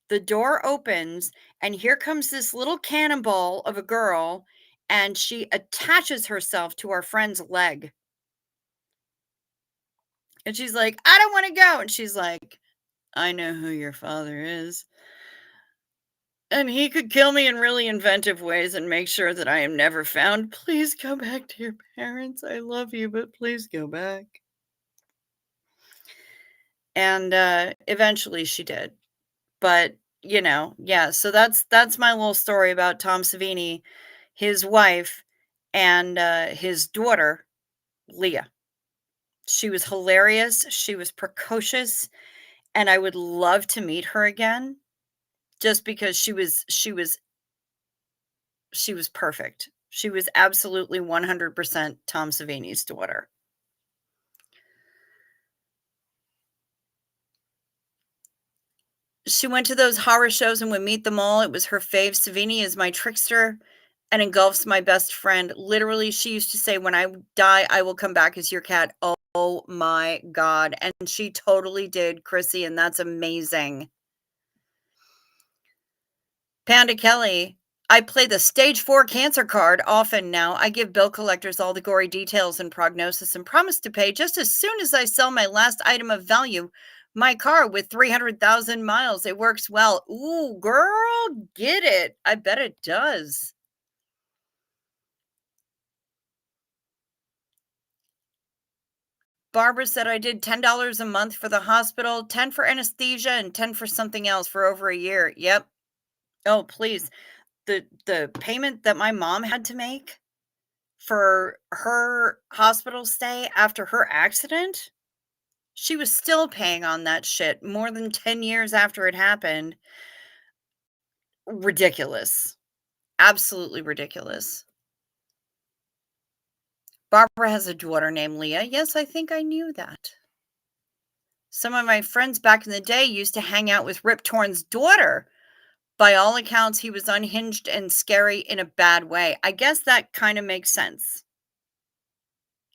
The door opens, and here comes this little cannonball of a girl, and she attaches herself to our friend's leg. And she's like, "I don't want to go." And she's like, "I know who your father is. And he could kill me in really inventive ways and make sure that I am never found. Please go back to your parents. I love you, but please go back." And eventually she did. But, yeah, so that's my little story about Tom Savini, his wife, and his daughter, Leah. She was hilarious, she was precocious, and I would love to meet her again just because she was perfect. She was absolutely 100% Tom Savini's daughter. She went to those horror shows and would meet them all. It was her fave. Savini is my trickster and engulfs my best friend. Literally, she used to say, "When I die, I will come back as your cat." Oh my God. And she totally did, Chrissy, and that's amazing. Panda Kelly, I play the stage 4 cancer card often now. I give bill collectors all the gory details and prognosis and promise to pay just as soon as I sell my last item of value, my car with 300,000 miles. It works well. Ooh, girl, get it. I bet it does. Barbara said I did $10 a month for the hospital, 10 for anesthesia, and 10 for something else for over a year. Yep. Oh, please. The payment that my mom had to make for her hospital stay after her accident, she was still paying on that shit more than 10 years after it happened. Ridiculous. Absolutely ridiculous. Barbara has a daughter named Leah. Yes, I think I knew that. Some of my friends back in the day used to hang out with Rip Torn's daughter. By all accounts, he was unhinged and scary in a bad way. I guess that kind of makes sense.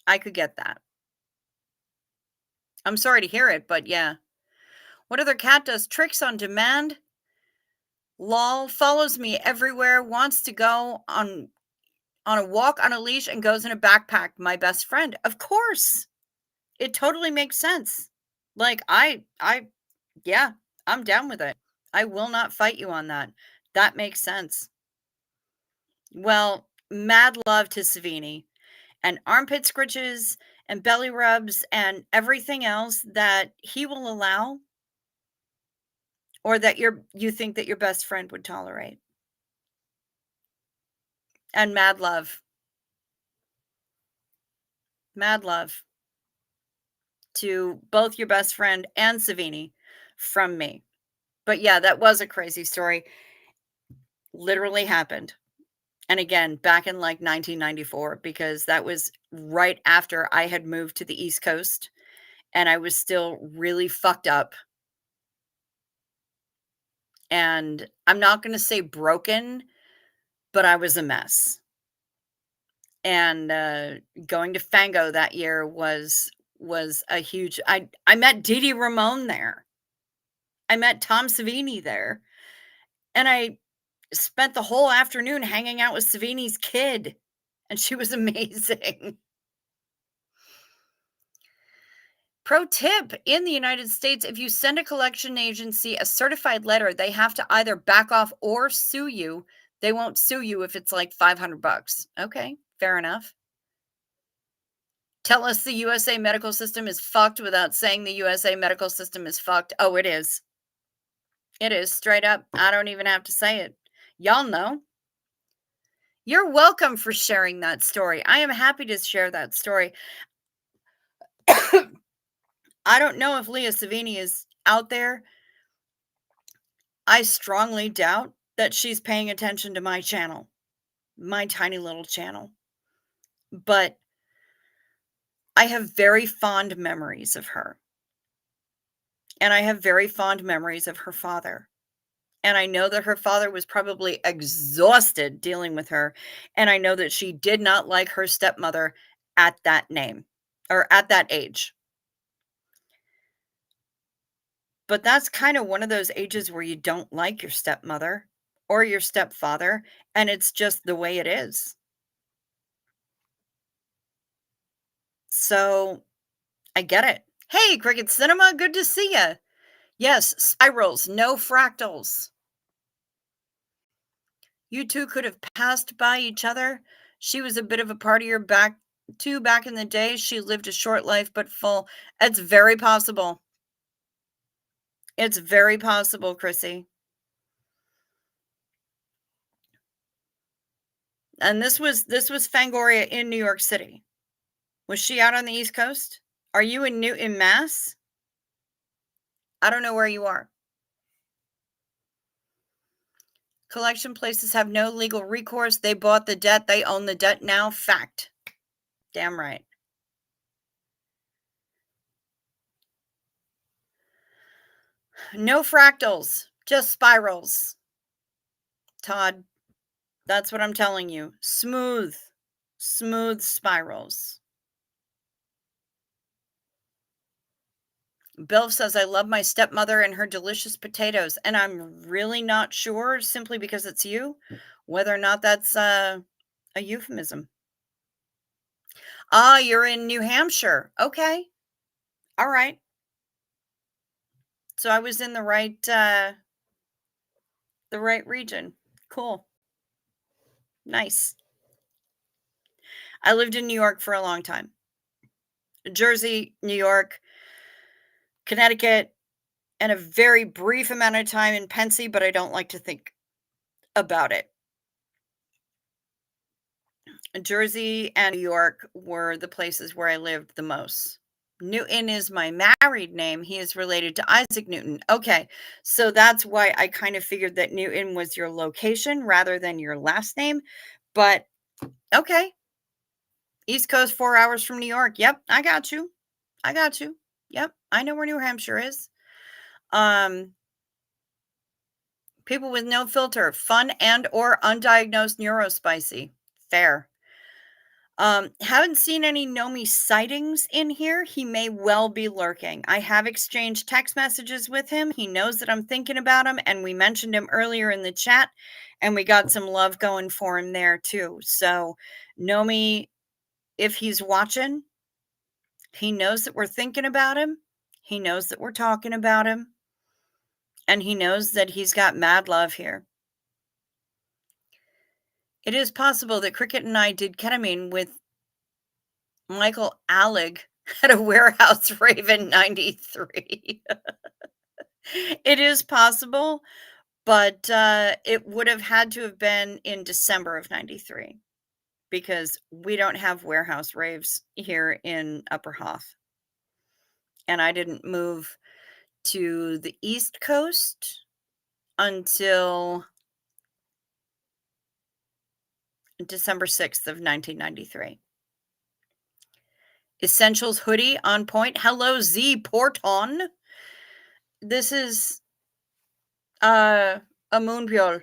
I could get that. I'm sorry to hear it, but yeah. What other cat does tricks on demand? Lol, follows me everywhere, wants to go on a walk on a leash and goes in a backpack. My best friend. Of course. It totally makes sense. Like yeah, I'm down with it. I will not fight you on that. That makes sense. Well, mad love to Savini, and armpit scritches and belly rubs and everything else that he will allow, or that you think that your best friend would tolerate. And mad love to both your best friend and Savini from me. But yeah, that was a crazy story. Literally happened. And again, back in like 1994, because that was right after I had moved to the East Coast and I was still really fucked up. And I'm not going to say broken, but I was a mess. And going to Fango that year was a huge I met Dee Dee Ramone there. I met Tom Savini there. And I spent the whole afternoon hanging out with Savini's kid, and she was amazing. Pro tip, in the United States, if you send a collection agency a certified letter, they have to either back off or sue you. They won't sue you if it's like 500 bucks. Okay, fair enough. Tell us the USA medical system is fucked without saying the USA medical system is fucked. Oh, it is. It is straight up. I don't even have to say it. Y'all know. You're welcome for sharing that story. I am happy to share that story. I don't know if Leah Savini is out there. I strongly doubt that she's paying attention to my channel, my tiny little channel. But I have very fond memories of her. And I have very fond memories of her father. And I know that her father was probably exhausted dealing with her. And I know that she did not like her stepmother at that name or at that age. But that's kind of one of those ages where you don't like your stepmother or your stepfather, and it's just the way it is. So I get it. Hey, Cricket Cinema, good to see you. Yes, spirals, no fractals. You two could have passed by each other. She was a bit of a partier back in the day. She lived a short life but full. It's very possible. It's very possible, Chrissy. And this was Fangoria in New York City. Was she out on the East Coast? Are you in Newton, Mass? I don't know where you are. Collection places have no legal recourse. They bought the debt. They own the debt now. Fact. Damn right. No fractals, just spirals. Todd, that's what I'm telling you. Smooth, smooth spirals. Bill says, I love my stepmother and her delicious potatoes. And I'm really not sure, simply because it's you, whether or not that's a euphemism. Ah, you're in New Hampshire. Okay. All right. So I was in the right region. Cool. Nice. I lived in New York for a long time. Jersey, New York, Connecticut, and a very brief amount of time in Pensy, but I don't like to think about it. Jersey and New York were the places where I lived the most. Newton is my married name. He is related to Isaac Newton. Okay, so that's why I kind of figured that Newton was your location rather than your last name. But okay, East Coast, 4 hours from New York. Yep, I got you. I got you. Yep, I know where New Hampshire is. Um, People with no filter, fun and or undiagnosed neurospicy. Fair. Haven't seen any Nomi sightings in here. He may well be lurking. I have exchanged text messages with him. He knows that I'm thinking about him, and we mentioned him earlier in the chat, and we got some love going for him there too. So, Nomi, if he's watching, he knows that we're thinking about him. He knows that we're talking about him, and he knows that he's got mad love here. It is possible that Cricket and I did ketamine with Michael Alec at a warehouse rave in 93. It is possible, but it would have had to have been in December of 93 because we don't have warehouse raves here in Upper Hoth. And I didn't move to the East Coast until December 6th of 1993. Essentials hoodie on point. Hello, Z Porton. This is a Moonpure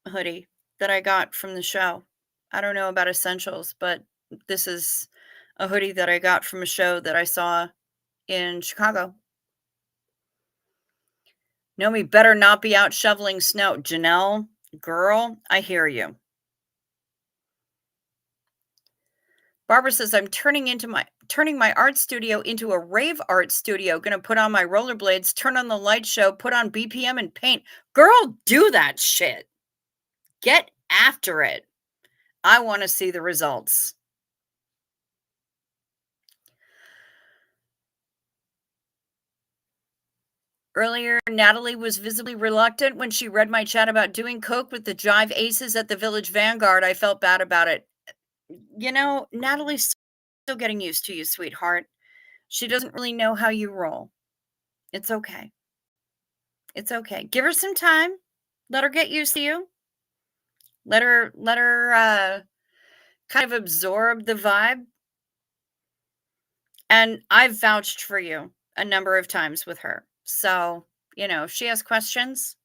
hoodie that I got from the show. I don't know about Essentials, but this is a hoodie that I got from a show that I saw in Chicago. Nomi better not be out shoveling snow. Janelle, girl, I hear you. Barbara says I'm turning my art studio into a rave art studio. Gonna put on my rollerblades, turn on the light show, put on BPM and paint. Girl, do that shit. Get after it. I want to see the results. Earlier, Natalie was visibly reluctant when she read my chat about doing coke with the Jive Aces at the Village Vanguard. I felt bad about it. You know, Natalie's still getting used to you, sweetheart. She doesn't really know how you roll. It's okay. It's okay. Give her some time. Let her get used to you. Let her kind of absorb the vibe. And I've vouched for you a number of times with her. So, you know, if she has questions,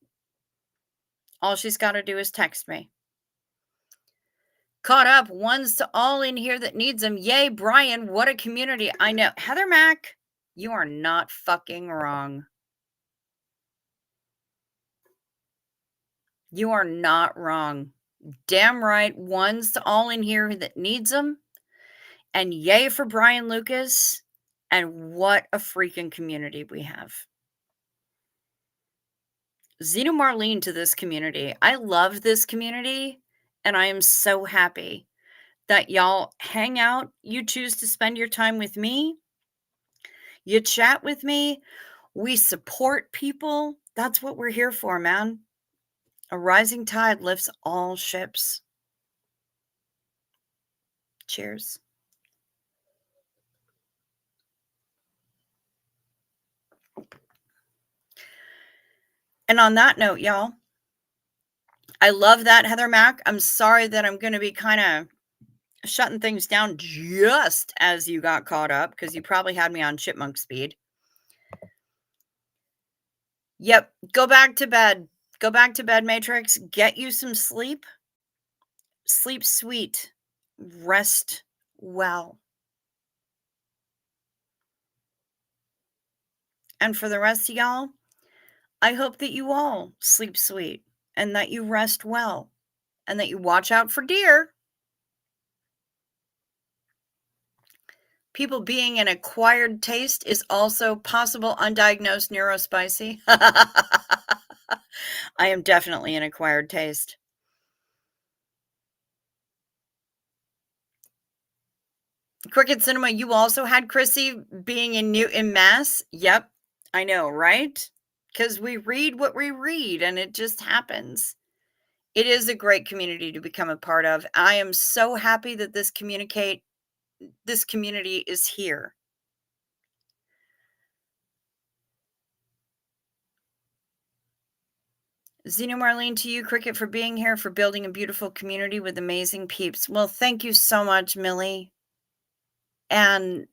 all she's got to do is text me. Caught up, ones to all in here that needs them. Yay, Brian, what a community. I know. Heather Mack, you are not fucking wrong. You are not wrong. Damn right, ones to all in here that needs them. And yay for Brian Lucas. And what a freaking community we have. Zena Marlene to this community. I love this community, and I am so happy that y'all hang out. You choose to spend your time with me. You chat with me. We support people. That's what we're here for, man. A rising tide lifts all ships. Cheers. And on that note, y'all, I love that, Heather Mack. I'm sorry that I'm going to be kind of shutting things down just as you got caught up because you probably had me on chipmunk speed. Yep, go back to bed. Go back to bed, Matrix. Get you some sleep. Sleep sweet. Rest well. And for the rest of y'all, I hope that you all sleep sweet and that you rest well and that you watch out for deer. People being an acquired taste is also possible undiagnosed neurospicy. I am definitely an acquired taste. Cricket Cinema, you also had Chrissy being in Mass? Yep, I know, right? Because we read what we read and it just happens. It is a great community to become a part of. I am so happy that this community is here. Zeno Marlene, to you, Cricket, for being here, for building a beautiful community with amazing peeps. Well, thank you so much, Millie. And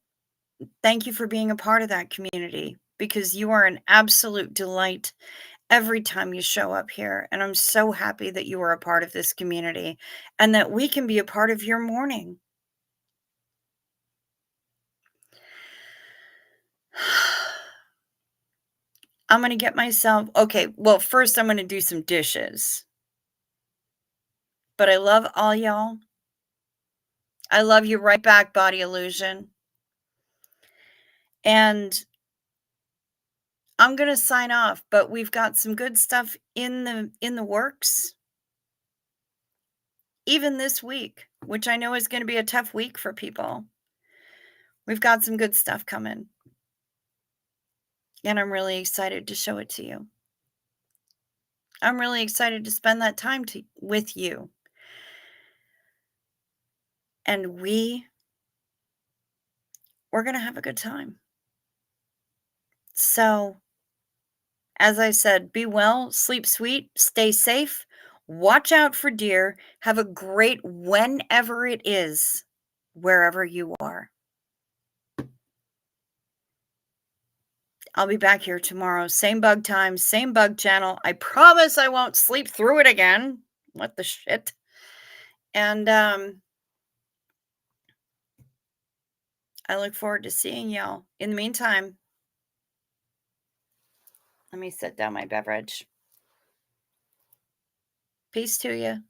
thank you for being a part of that community because you are an absolute delight every time you show up here. And I'm so happy that you are a part of this community and that we can be a part of your morning. I'm going to get myself, okay, well, first I'm going to do some dishes. But I love all y'all. I love you right back, Body Illusion. And I'm going to sign off, but we've got some good stuff in the works. Even this week, which I know is going to be a tough week for people. We've got some good stuff coming. And I'm really excited to show it to you. I'm really excited to spend that time with you. And we're going to have a good time. So As I said, be well, sleep sweet, stay safe, watch out for deer, have a great whenever it is, wherever you are. I'll be back here tomorrow, same bug time, same bug channel. I promise I won't sleep through it again. What the shit? And I look forward to seeing y'all. In the meantime, let me set down my beverage. Peace to you.